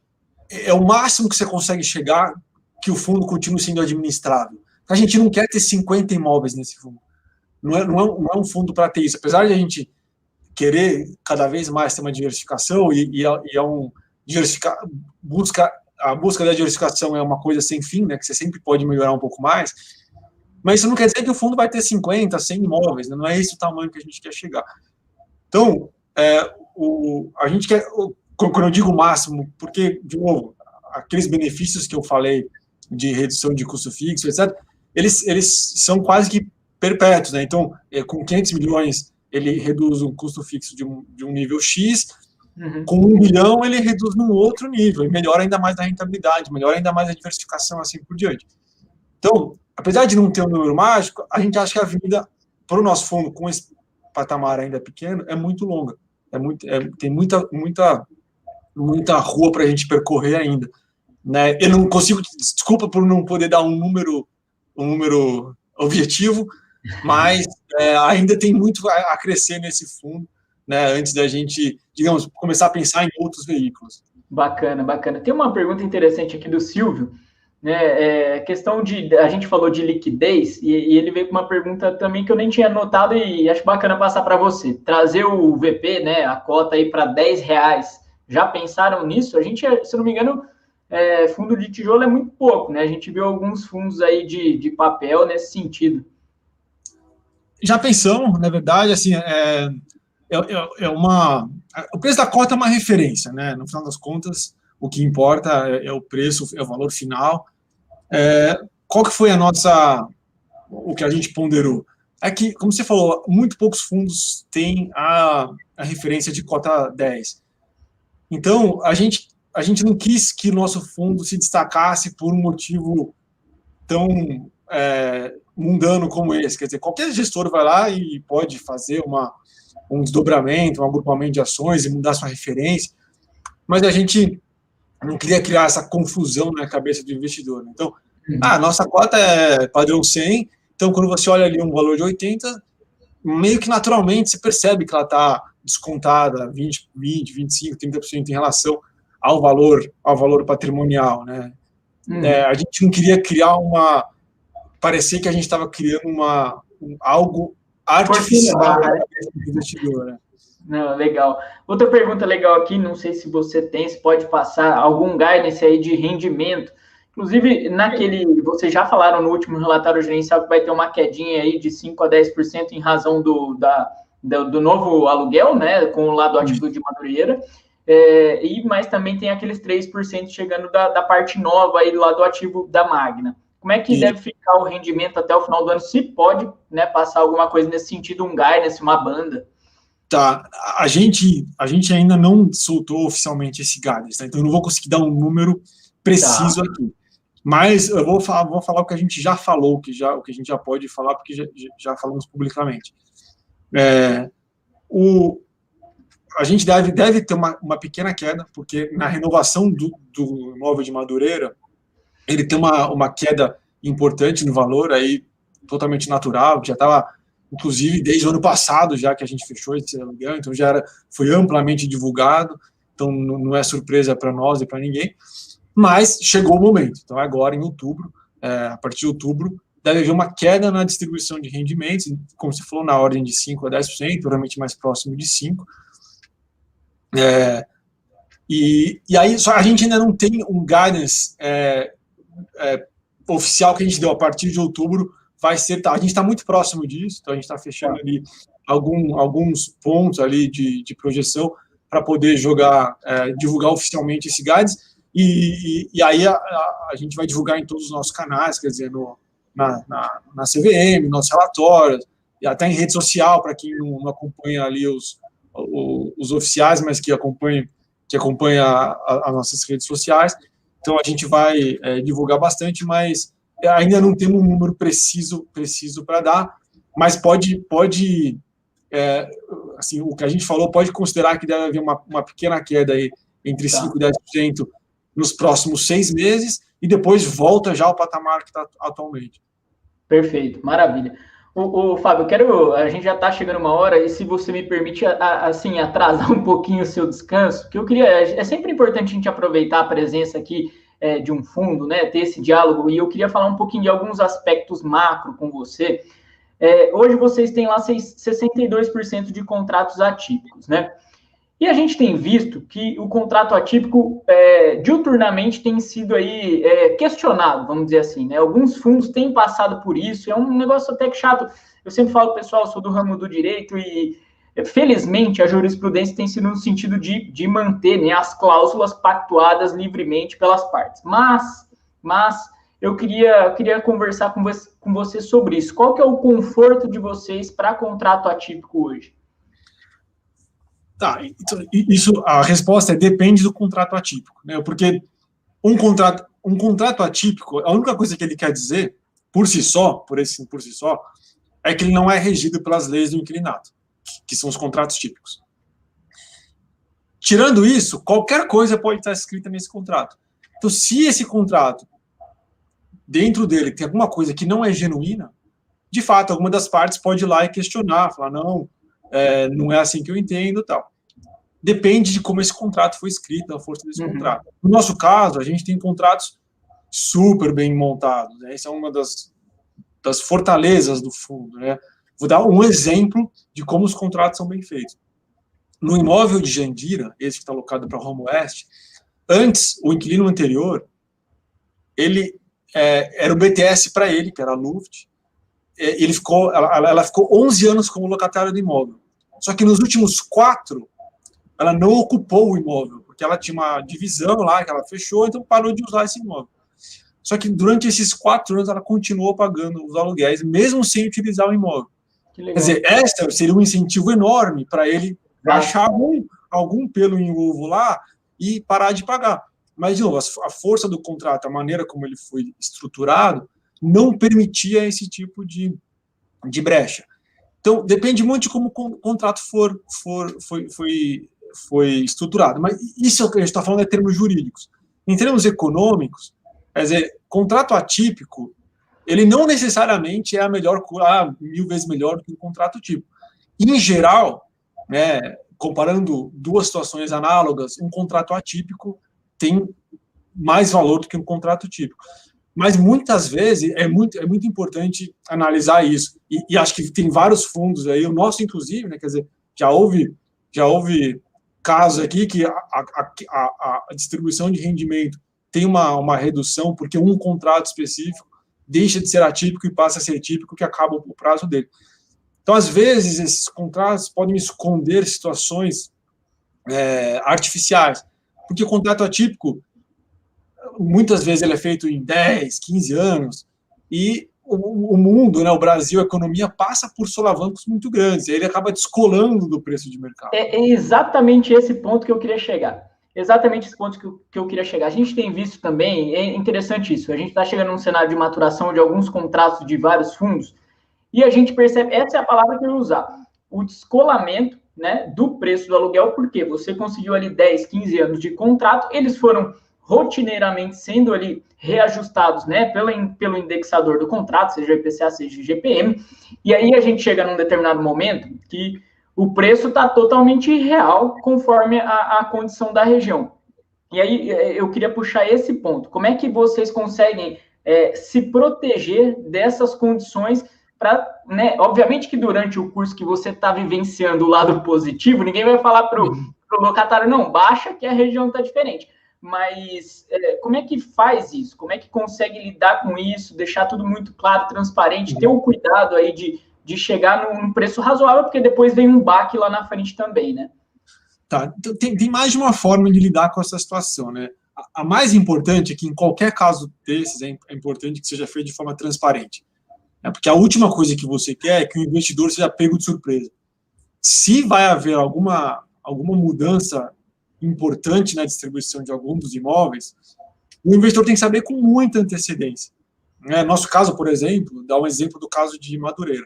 o máximo que você consegue chegar que o fundo continue sendo administrável. A gente não quer ter 50 imóveis nesse fundo. Não é um fundo para ter isso. Apesar de a gente querer cada vez mais ter uma diversificação, a busca da diversificação é uma coisa sem fim, né, que você sempre pode melhorar um pouco mais, mas isso não quer dizer que o fundo vai ter 50, 100 imóveis, né, não é esse o tamanho que a gente quer chegar. Então, a gente quer, quando eu digo máximo, porque, de novo, aqueles benefícios que eu falei de redução de custo fixo, etc., eles são quase que perpétuos, né? Então, com 500 milhões, ele reduz o custo fixo de um nível X, com 1 bilhão, ele reduz num outro nível, e melhora ainda mais a rentabilidade, melhora ainda mais a diversificação, assim por diante. Então, apesar de não ter um número mágico, a gente acha que a vida, para o nosso fundo, com esse patamar ainda pequeno, é muito longa. Tem muita rua para a gente percorrer ainda. Né? Eu não consigo, desculpa por não poder dar um número objetivo, mas ainda tem muito a crescer nesse fundo, né, antes da gente, digamos, começar a pensar em outros veículos.
Bacana, bacana. Tem uma pergunta interessante aqui do Silvio, né? Questão de. A gente falou de liquidez, e ele veio com uma pergunta também que eu nem tinha notado e acho bacana passar para você. Trazer o VP, né, a cota aí para R$10. Já pensaram nisso? A gente, se não me engano, fundo de tijolo é muito pouco, né? A gente viu alguns fundos aí de papel nesse sentido.
Já pensamos, na verdade, assim, o preço da cota é uma referência, né? No final das contas, o que importa é o preço, é o valor final. Qual que foi o que a gente ponderou? É que, como você falou, muito poucos fundos têm a referência de cota 10. Então, a gente não quis que o nosso fundo se destacasse por um motivo tão mundano como esse. Quer dizer, qualquer gestor vai lá e pode fazer um desdobramento, um agrupamento de ações e mudar sua referência, mas a gente não queria criar essa confusão na cabeça do investidor. Então, a nossa cota é padrão 100, então quando você olha ali um valor de 80, meio que naturalmente você percebe que ela está descontada 20, 25, 30% em relação ao valor patrimonial, né? A gente não queria criar parecer que a gente estava criando algo artificial para o investidor, né?
Não, legal. Outra pergunta legal aqui, não sei se você tem, se pode passar algum guidance aí de rendimento. Inclusive, vocês já falaram no último relatório gerencial que vai ter uma quedinha aí de 5 a 10% em razão do novo aluguel, né, com o lado ativo de Madureira, mas também tem aqueles 3% chegando da parte nova aí do lado ativo da Magna. Como é que deve ficar o rendimento até o final do ano? Se pode, né, passar alguma coisa nesse sentido, um guidance, uma banda?
Tá, a gente ainda não soltou oficialmente esse guidance, tá? Então eu não vou conseguir dar um número preciso aqui. Mas eu vou falar o que a gente já falou, o que a gente já pode falar, porque já falamos publicamente. A gente deve ter uma pequena queda, porque na renovação do imóvel de Madureira, ele tem uma queda importante no valor, aí totalmente natural, que já estava, inclusive, desde o ano passado, já que a gente fechou esse aluguel, então foi amplamente divulgado, então não é surpresa para nós e para ninguém, mas chegou o momento. Então, agora, em outubro, a partir de outubro, deve haver uma queda na distribuição de rendimentos, como você falou, na ordem de 5% a 10%, provavelmente mais próximo de 5%. E aí, só a gente ainda não tem um guidance oficial que a gente deu. A partir de outubro vai ser, a gente está muito próximo disso, então a gente está fechando ali alguns pontos ali de projeção para poder divulgar oficialmente esse guidance, e aí a gente vai divulgar em todos os nossos canais, quer dizer, na CVM, nossos relatórios, e até em rede social, para quem não acompanha ali os oficiais, mas que acompanha as nossas redes sociais. Então, a gente vai divulgar bastante, mas ainda não temos um número preciso para dar, mas pode assim, o que a gente falou, pode considerar que deve haver uma pequena queda aí entre 5% e 10% nos próximos 6 meses, e depois volta já ao patamar que está atualmente.
Perfeito, maravilha. Fábio, a gente já está chegando uma hora, e se você me permite, assim, atrasar um pouquinho o seu descanso, que eu queria, é sempre importante a gente aproveitar a presença aqui de um fundo, né, ter esse diálogo, e eu queria falar um pouquinho de alguns aspectos macro com você. Hoje vocês têm lá 62% de contratos atípicos, né? E a gente tem visto que o contrato atípico, diuturnamente, tem sido aí questionado, vamos dizer assim, né? Alguns fundos têm passado por isso, é um negócio até que chato. Eu sempre falo, pessoal, eu sou do ramo do direito e, felizmente, a jurisprudência tem sido no sentido de manter, né, as cláusulas pactuadas livremente pelas partes. Mas eu queria conversar com você sobre isso. Qual que é o conforto de vocês para contrato atípico hoje?
Tá, então, a resposta depende do contrato atípico, né? Porque um contrato atípico, a única coisa que ele quer dizer, por si só, é que ele não é regido pelas leis do inquilinato, que são os contratos típicos. Tirando isso, qualquer coisa pode estar escrita nesse contrato. Então, se esse contrato, dentro dele, tem alguma coisa que não é genuína, de fato, alguma das partes pode ir lá e questionar, falar, não, não é assim que eu entendo, tal. Depende de como esse contrato foi escrito, da força desse contrato. No nosso caso, a gente tem contratos super bem montados, né? Essa é uma das fortalezas do fundo, né? Vou dar um exemplo de como os contratos são bem feitos. No imóvel de Jandira, esse que está alocado para a Roma Oeste, antes, o inquilino anterior, ele era o BTS para ele, que era a Luft, ela ficou 11 anos como locatária do imóvel. Só que nos últimos 4, ela não ocupou o imóvel, porque ela tinha uma divisão lá que ela fechou, então parou de usar esse imóvel. Só que durante esses 4 anos ela continuou pagando os aluguéis, mesmo sem utilizar o imóvel. Quer dizer, essa seria um incentivo enorme para ele achar algum pelo em ovo lá e parar de pagar. Mas, de novo, a força do contrato, a maneira como ele foi estruturado, não permitia esse tipo de brecha. Então, depende muito de como o contrato foi estruturado. Mas isso que a gente está falando é termos jurídicos. Em termos econômicos, quer dizer, contrato atípico, ele não necessariamente é a melhor coisa, 1000 vezes melhor do que um contrato típico. Em geral, né, comparando duas situações análogas, um contrato atípico tem mais valor do que um contrato típico. Mas muitas vezes é muito importante analisar isso. E acho que tem vários fundos aí, o nosso inclusive, né, quer dizer, já houve casos aqui que a distribuição de rendimento tem uma redução porque um contrato específico deixa de ser atípico e passa a ser típico, que acaba o prazo dele. Então, às vezes, esses contratos podem esconder situações artificiais, porque o contrato atípico, muitas vezes, ele é feito em 10, 15 anos, e o mundo, né, o Brasil, a economia, passa por solavancos muito grandes, e aí ele acaba descolando do preço de mercado.
É exatamente esse ponto que eu queria chegar. Exatamente esse ponto que eu queria chegar. A gente tem visto também, é interessante isso, a gente está chegando num cenário de maturação de alguns contratos de vários fundos, e a gente percebe, essa é a palavra que eu ia usar, o descolamento, né, do preço do aluguel, porque você conseguiu ali 10, 15 anos de contrato, eles foram rotineiramente sendo ali reajustados, né, pelo indexador do contrato, seja IPCA, seja IGPM, e aí a gente chega num determinado momento que o preço está totalmente irreal conforme a condição da região. E aí eu queria puxar esse ponto. Como é que vocês conseguem se proteger dessas condições para, né, obviamente que durante o curso que você está vivenciando o lado positivo, ninguém vai falar para o locatário, não, baixa que a região está diferente. Mas como é que faz isso? Como é que consegue lidar com isso, deixar tudo muito claro, transparente, ter o cuidado aí de chegar num preço razoável, porque depois vem um baque lá na frente também, né?
Tá, então, tem mais de uma forma de lidar com essa situação, né? A mais importante é que, em qualquer caso desses, é importante que seja feito de forma transparente. Né? Porque a última coisa que você quer é que o investidor seja pego de surpresa. Se vai haver alguma mudança importante na distribuição de algum dos imóveis, o investidor tem que saber com muita antecedência. Né? Nosso caso, por exemplo, dá um exemplo do caso de Madureira.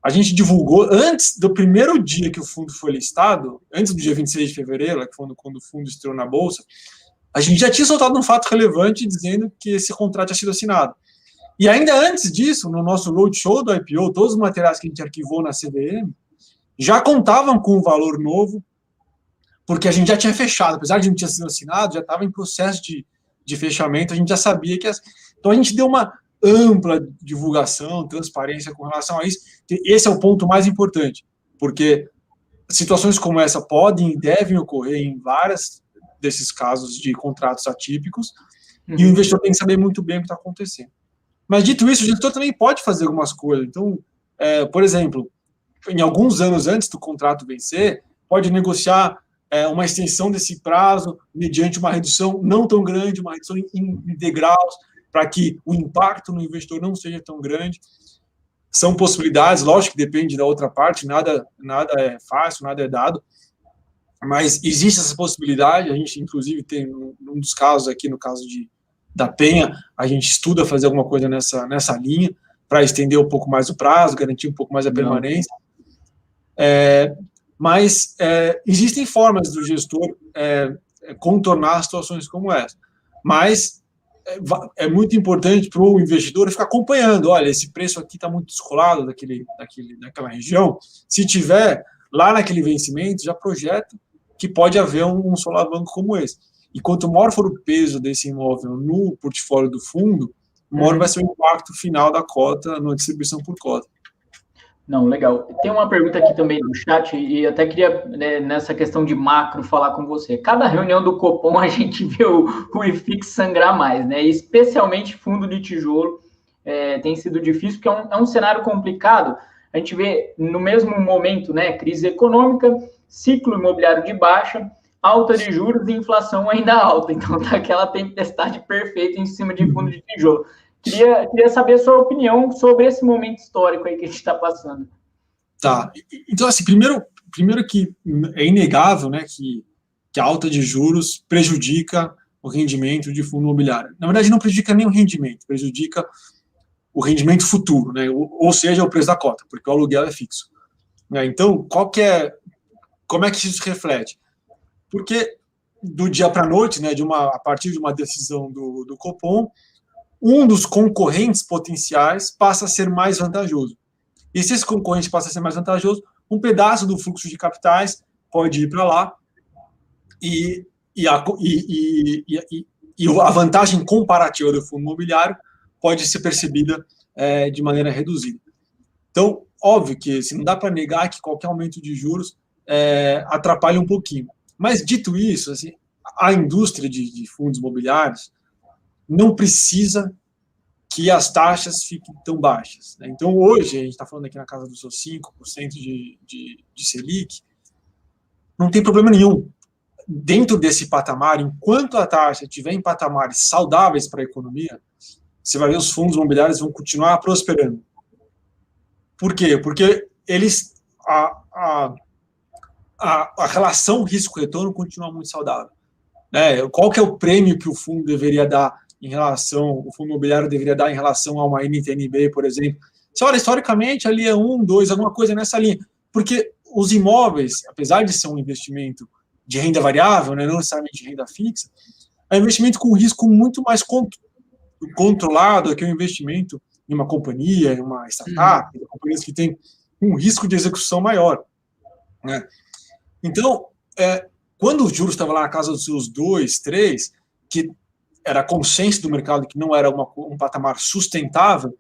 A gente divulgou, antes do primeiro dia que o fundo foi listado, antes do dia 26 de fevereiro, que foi quando o fundo estreou na Bolsa, a gente já tinha soltado um fato relevante dizendo que esse contrato tinha sido assinado. E ainda antes disso, no nosso roadshow do IPO, todos os materiais que a gente arquivou na CVM já contavam com um valor novo, porque a gente já tinha fechado, apesar de não ter sido assinado, já estava em processo de fechamento, a gente já sabia que... Então, a gente deu uma ampla divulgação, transparência com relação a isso. Esse é o ponto mais importante, porque situações como essa podem e devem ocorrer em vários desses casos de contratos atípicos, e o investidor tem que saber muito bem o que está acontecendo. Mas, dito isso, o gestor também pode fazer algumas coisas. Então, por exemplo, em alguns anos antes do contrato vencer, pode negociar uma extensão desse prazo mediante uma redução não tão grande, uma redução em degraus, para que o impacto no investidor não seja tão grande. São possibilidades, lógico que depende da outra parte, nada é fácil, nada é dado, mas existe essa possibilidade. A gente, inclusive, tem um dos casos aqui, no caso da Penha, a gente estuda fazer alguma coisa nessa linha, para estender um pouco mais o prazo, garantir um pouco mais a permanência. Mas existem formas do gestor contornar situações como essa. Mas é muito importante para o investidor ficar acompanhando. Olha, esse preço aqui está muito descolado daquela região. Se tiver lá naquele vencimento, já projeta que pode haver um solavanco como esse. E quanto maior for o peso desse imóvel no portfólio do fundo, maior vai ser o impacto final da cota na distribuição por cota.
Não, legal. Tem uma pergunta aqui também no chat, e até queria, né, nessa questão de macro, falar com você. Cada reunião do Copom a gente vê o IFIX sangrar mais, né? Especialmente fundo de tijolo, tem sido difícil, porque é um cenário complicado. A gente vê no mesmo momento, né, crise econômica, ciclo imobiliário de baixa, alta de juros e inflação ainda alta. Então, tá aquela tempestade perfeita em cima de fundo de tijolo. Queria saber a sua opinião sobre esse momento histórico aí que a gente está passando.
Tá. Então, assim, primeiro que é inegável, né, que a alta de juros prejudica o rendimento de fundo imobiliário. Na verdade, não prejudica nem o rendimento, prejudica o rendimento futuro, né, ou seja, o preço da cota, porque o aluguel é fixo. Então, como é que isso se reflete? Porque do dia para a noite, né, a partir de uma decisão do Copom, um dos concorrentes potenciais passa a ser mais vantajoso. E se esse concorrente passa a ser mais vantajoso, um pedaço do fluxo de capitais pode ir para lá e a vantagem comparativa do fundo imobiliário pode ser percebida de maneira reduzida. Então, óbvio que não dá para negar que qualquer aumento de juros atrapalha um pouquinho. Mas, dito isso, assim, a indústria de fundos imobiliários não precisa que as taxas fiquem tão baixas, né? Então, hoje, a gente está falando aqui na casa dos seus 5% de Selic, não tem problema nenhum. Dentro desse patamar, enquanto a taxa estiver em patamares saudáveis para a economia, você vai ver os fundos imobiliários vão continuar prosperando. Por quê? Porque a relação risco-retorno continua muito saudável, né? Qual que é o prêmio que o fundo deveria dar o fundo imobiliário deveria dar em relação a uma NTNB, por exemplo? Você olha, historicamente, ali é 1, 2, alguma coisa nessa linha. Porque os imóveis, apesar de ser um investimento de renda variável, né, não necessariamente de renda fixa, é um investimento com risco muito mais controlado do que um investimento em uma companhia, em uma startup, companhias que têm um risco de execução maior, né? Então, quando o juros estava lá na casa dos seus 2, 3, que era consenso do mercado que não era um patamar sustentável,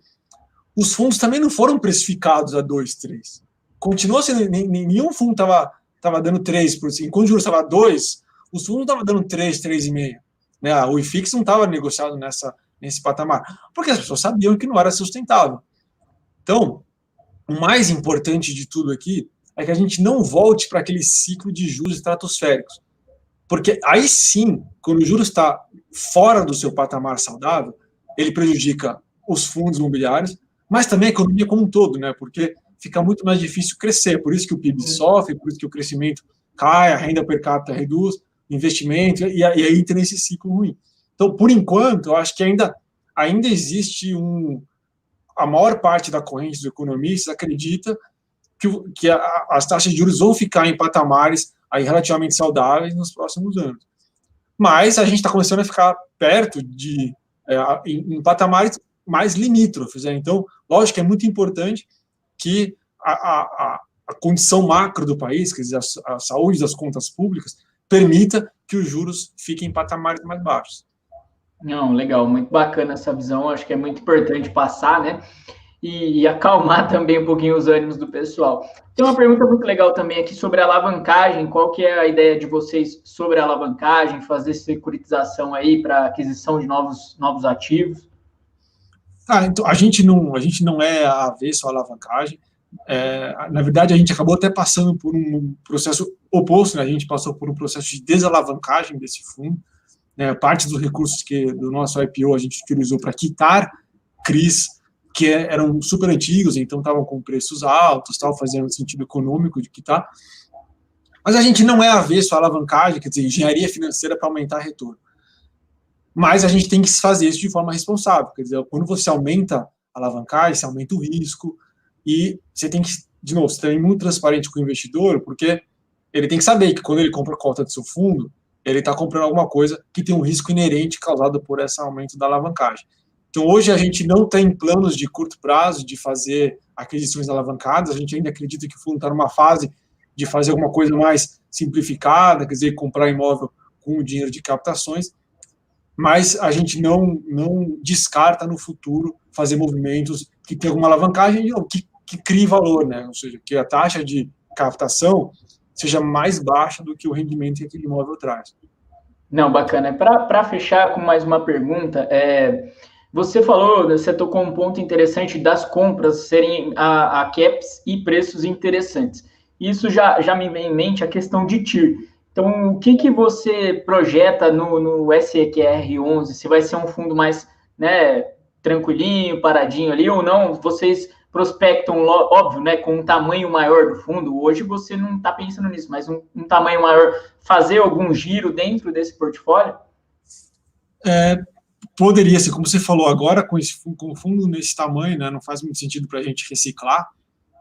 os fundos também não foram precificados a 2, 3. Continuou sendo, nenhum fundo estava dando 3%. Quando o juros estava 2, os fundos estavam dando 3, 3,5%. Né? O IFIX não estava negociado nesse patamar, porque as pessoas sabiam que não era sustentável. Então, o mais importante de tudo aqui é que a gente não volte para aquele ciclo de juros estratosféricos. Porque aí sim, quando o juros está fora do seu patamar saudável, ele prejudica os fundos imobiliários, mas também a economia como um todo, né? Porque fica muito mais difícil crescer. Por isso que o PIB sofre, por isso que o crescimento cai, a renda per capita reduz, investimento, e aí entra nesse ciclo ruim. Então, por enquanto, eu acho que ainda existe a maior parte da corrente dos economistas acredita que as taxas de juros vão ficar em patamares aí relativamente saudáveis nos próximos anos. Mas a gente está começando a ficar perto em patamares mais limítrofes, né? Então, lógico que é muito importante que a condição macro do país, quer dizer, a saúde das contas públicas, permita que os juros fiquem em patamares mais baixos.
Não, legal, muito bacana essa visão, acho que é muito importante passar, né? E acalmar também um pouquinho os ânimos do pessoal. Tem uma pergunta muito legal também aqui sobre a alavancagem. Qual que é a ideia de vocês sobre a alavancagem, fazer securitização aí para aquisição de novos ativos?
Então, a gente não é avesso à alavancagem. Na verdade, a gente acabou até passando por um processo oposto, né? A gente passou por um processo de desalavancagem desse fundo. Né? Parte dos recursos do nosso IPO a gente utilizou para quitar CRIs que eram super antigos, então estavam com preços altos, estavam fazendo sentido econômico de quitar. Mas a gente não é avesso à alavancagem, quer dizer, engenharia financeira para aumentar retorno. Mas a gente tem que fazer isso de forma responsável, quer dizer, quando você aumenta a alavancagem, você aumenta o risco, e você tem que, de novo, você tem que ser muito transparente com o investidor, porque ele tem que saber que quando ele compra a cota do seu fundo, ele está comprando alguma coisa que tem um risco inerente causado por esse aumento da alavancagem. Então, hoje a gente não tem planos de curto prazo de fazer aquisições alavancadas, a gente ainda acredita que o fundo está numa fase de fazer alguma coisa mais simplificada, quer dizer, comprar imóvel com o dinheiro de captações, mas a gente não descarta no futuro fazer movimentos que tenham alguma alavancagem que crie valor, né? Ou seja, que a taxa de captação seja mais baixa do que o rendimento que aquele imóvel traz.
Não, bacana. Para fechar com mais uma pergunta, você tocou um ponto interessante das compras serem a caps e preços interessantes. Isso já me vem em mente a questão de TIR. Então, o que você projeta no SEQR11? Se vai ser um fundo mais, né, tranquilinho, paradinho ali, ou não? Vocês prospectam, óbvio, né, com um tamanho maior do fundo. Hoje você não está pensando nisso, mas um tamanho maior, fazer algum giro dentro desse portfólio?
Poderia ser, como você falou agora, com o fundo nesse tamanho, né, não faz muito sentido para a gente reciclar,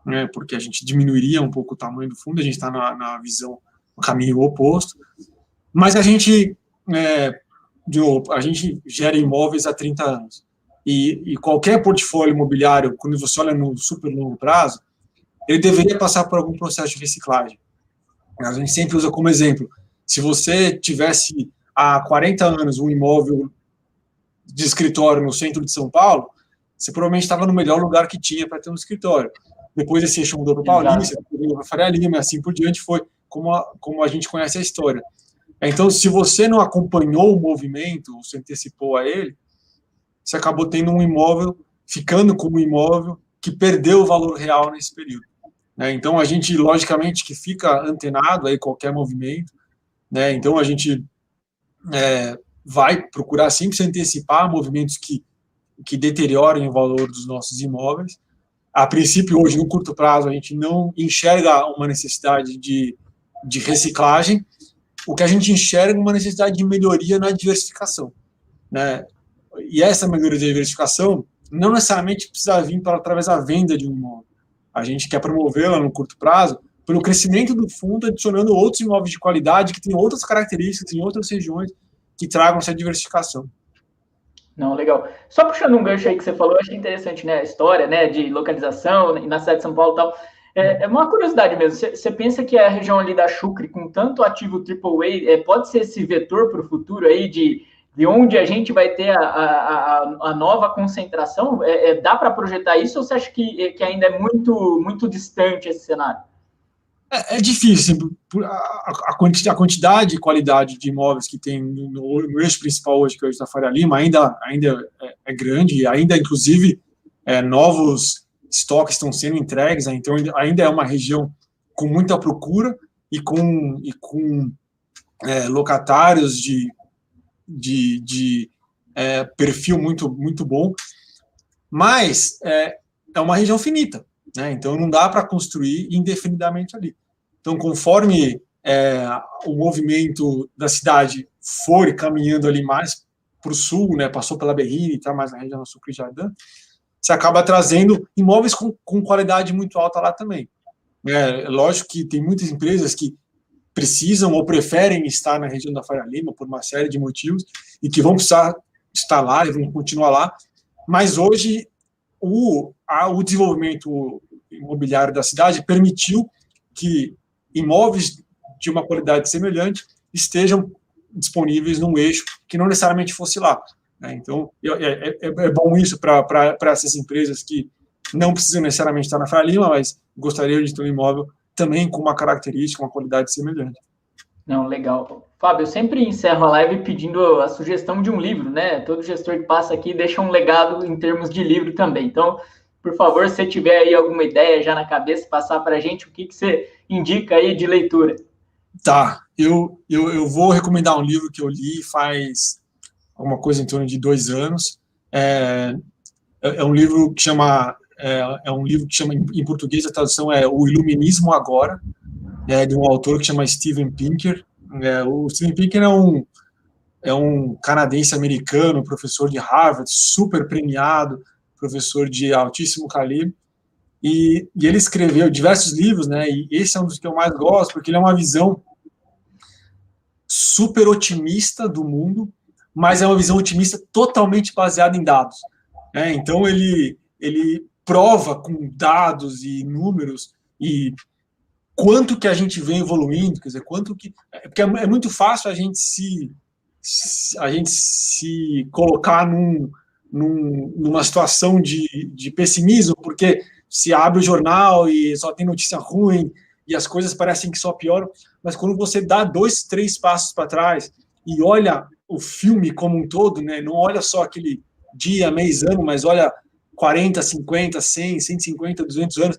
né, porque a gente diminuiria um pouco o tamanho do fundo, a gente está na visão, no caminho oposto, mas a gente, de novo, a gente gera imóveis há 30 anos, e qualquer portfólio imobiliário, quando você olha no super longo prazo, ele deveria passar por algum processo de reciclagem. A gente sempre usa como exemplo, se você tivesse há 40 anos um imóvel de escritório no centro de São Paulo, você provavelmente estava no melhor lugar que tinha para ter um escritório. Depois esse eixo mudou para Paulista, mudou para Faria Lima, e assim por diante, foi como a gente conhece a história. Então, se você não acompanhou o movimento, ou se antecipou a ele, você acabou tendo um imóvel, ficando com um imóvel que perdeu o valor real nesse período. Então, a gente, logicamente, que fica antenado a qualquer movimento, né? Então, a gente vai procurar sempre se antecipar movimentos que deteriorem o valor dos nossos imóveis. A princípio, hoje, no curto prazo, a gente não enxerga uma necessidade de reciclagem. O que a gente enxerga é uma necessidade de melhoria na diversificação, né? E essa melhoria de diversificação não necessariamente precisa vir através da venda de um imóvel. A gente quer promovê-la no curto prazo pelo crescimento do fundo, adicionando outros imóveis de qualidade que têm outras características em outras regiões que tragam essa diversificação.
Não, legal. Só puxando um gancho aí que você falou, eu achei interessante, né, a história, né, de localização na cidade de São Paulo e tal. É uma curiosidade mesmo. Você pensa que a região ali da Chucre, com tanto ativo AAA, pode ser esse vetor para o futuro aí de onde a gente vai ter a nova concentração? Dá para projetar isso ou você acha que ainda é muito distante esse cenário?
É difícil. A quantidade e qualidade de imóveis que tem no eixo principal hoje, que é o eixo da Faria Lima, ainda é grande, ainda, inclusive, novos estoques estão sendo entregues, então ainda é uma região com muita procura e com locatários de perfil muito bom, mas é uma região finita, né? Então não dá para construir indefinidamente ali. Então, conforme o movimento da cidade for caminhando ali mais para o sul, né, passou pela Berrini, está mais na região do Sucre Jardim, você acaba trazendo imóveis com qualidade muito alta lá também. Lógico que tem muitas empresas que precisam ou preferem estar na região da Faria Lima por uma série de motivos e que vão precisar estar lá e vão continuar lá, mas hoje o desenvolvimento imobiliário da cidade permitiu que imóveis de uma qualidade semelhante estejam disponíveis num eixo que não necessariamente fosse lá, né? Então, é bom isso para essas empresas que não precisam necessariamente estar na Faria Lima, mas gostariam de ter um imóvel também com uma característica, uma qualidade semelhante.
Não, legal. Fábio, eu sempre encerro a live pedindo a sugestão de um livro, né? Todo gestor que passa aqui deixa um legado em termos de livro também. Então, por favor, se você tiver aí alguma ideia já na cabeça, passar para a gente, o que você indica aí de leitura?
Tá, eu vou recomendar um livro que eu li faz alguma coisa em torno de 2 anos. É um livro que chama, em português, a tradução é O Iluminismo Agora, de um autor que chama Steven Pinker. O Steven Pinker é um canadense-americano, professor de Harvard, super premiado, professor de altíssimo calibre, e ele escreveu diversos livros, né, e esse é um dos que eu mais gosto, porque ele é uma visão super otimista do mundo, mas é uma visão otimista totalmente baseada em dados. Então, ele prova com dados e números e quanto que a gente vem evoluindo, quer dizer, quanto que... Porque é muito fácil a gente se colocar numa situação de pessimismo, porque se abre o jornal e só tem notícia ruim e as coisas parecem que só pioram, mas quando você dá 2, 3 passos para trás e olha o filme como um todo, né, não olha só aquele dia, mês, ano, mas olha 40, 50, 100, 150, 200 anos,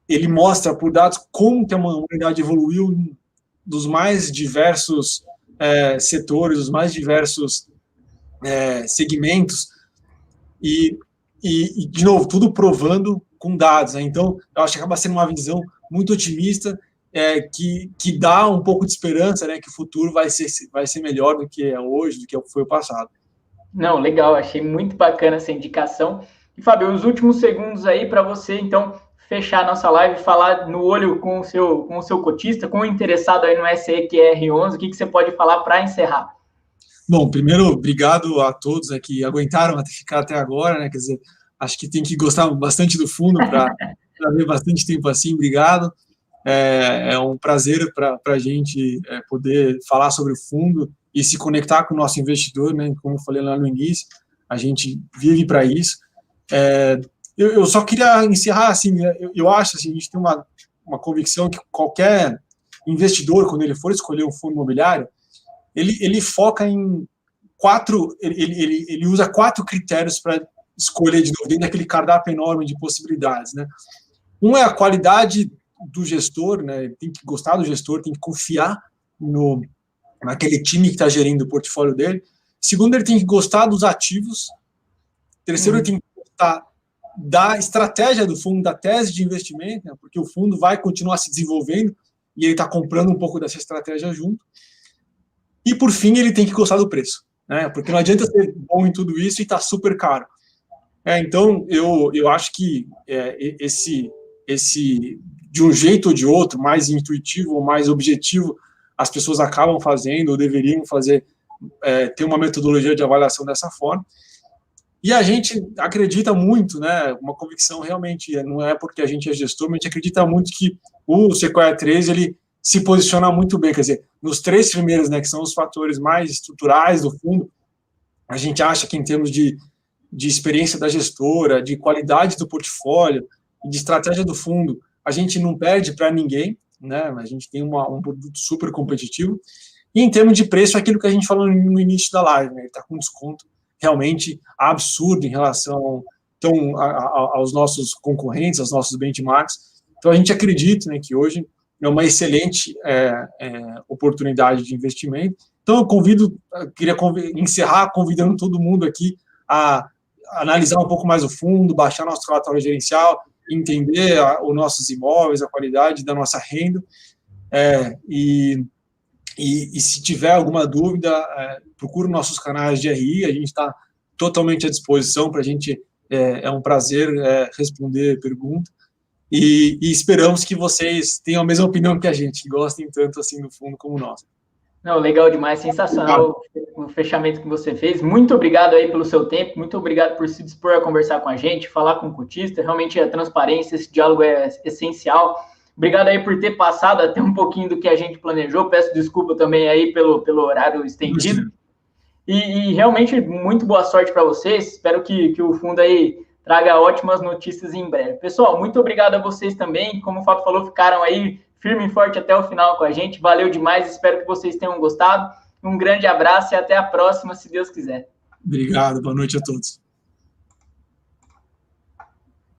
ele mostra por dados como que a humanidade evoluiu dos mais diversos setores, dos mais diversos segmentos, e, de novo, tudo provando com dados. Né? Então, eu acho que acaba sendo uma visão muito otimista, que dá um pouco de esperança, né, que o futuro vai ser melhor do que é hoje, do que foi o passado.
Não, legal, achei muito bacana essa indicação. E, Fábio, os últimos segundos aí para você, então, fechar a nossa live, falar no olho com o seu cotista, com o interessado aí no SEQR11, o que você pode falar para encerrar?
Bom, primeiro, obrigado a todos que aguentaram ficar até agora, né? Quer dizer, acho que tem que gostar bastante do fundo para ver bastante tempo assim. Obrigado. É um prazer para a gente poder falar sobre o fundo e se conectar com o nosso investidor, né? Como eu falei lá no início, a gente vive para isso. Eu só queria encerrar assim, eu acho assim, a gente tem uma convicção que qualquer investidor, quando ele for escolher um fundo imobiliário, ele foca em ele usa 4 critérios para escolher, de novo, dentro daquele cardápio enorme de possibilidades, né? Um é a qualidade do gestor, né? Ele tem que gostar do gestor, tem que confiar naquele time que está gerindo o portfólio dele. Segundo, ele tem que gostar dos ativos. Terceiro, ele tem que gostar da estratégia do fundo, da tese de investimento, né? Porque o fundo vai continuar se desenvolvendo e ele está comprando um pouco dessa estratégia junto. E, por fim, ele tem que gostar do preço, né? Porque não adianta ser bom em tudo isso e estar super caro. Então, eu acho que esse, de um jeito ou de outro, mais intuitivo ou mais objetivo, as pessoas acabam fazendo ou deveriam fazer, ter uma metodologia de avaliação dessa forma. E a gente acredita muito, né? Uma convicção realmente, não é porque a gente é gestor, mas a gente acredita muito que o Sequoia 3, ele se posiciona muito bem, quer dizer, nos 3 primeiros, né, que são os fatores mais estruturais do fundo, a gente acha que em termos de experiência da gestora, de qualidade do portfólio, de estratégia do fundo, a gente não perde para ninguém, né? A gente tem um produto super competitivo. E em termos de preço, é aquilo que a gente falou no início da live, né? Ele está com desconto realmente absurdo em relação aos nossos concorrentes, aos nossos benchmarks. Então, a gente acredita, né, que hoje é uma excelente oportunidade de investimento. Então, eu queria encerrar convidando todo mundo aqui a analisar um pouco mais o fundo, baixar nosso relatório gerencial, entender os nossos imóveis, a qualidade da nossa renda, e se tiver alguma dúvida, procure nossos canais de RI, a gente está totalmente à disposição para a gente, é um prazer responder pergunta, e esperamos que vocês tenham a mesma opinião que a gente, que gostem tanto assim do fundo como nós.
Não, legal demais, sensacional o fechamento que você fez. Muito obrigado aí pelo seu tempo, muito obrigado por se dispor a conversar com a gente, falar com o cotista. Realmente a transparência, esse diálogo é essencial. Obrigado aí por ter passado até um pouquinho do que a gente planejou. Peço desculpa também aí pelo horário estendido. E realmente muito boa sorte para vocês. Espero que o fundo aí traga ótimas notícias em breve. Pessoal, muito obrigado a vocês também. Como o Fábio falou, ficaram aí firme e forte até o final com a gente. Valeu demais, espero que vocês tenham gostado. Um grande abraço e até a próxima, se Deus quiser.
Obrigado, boa noite a todos.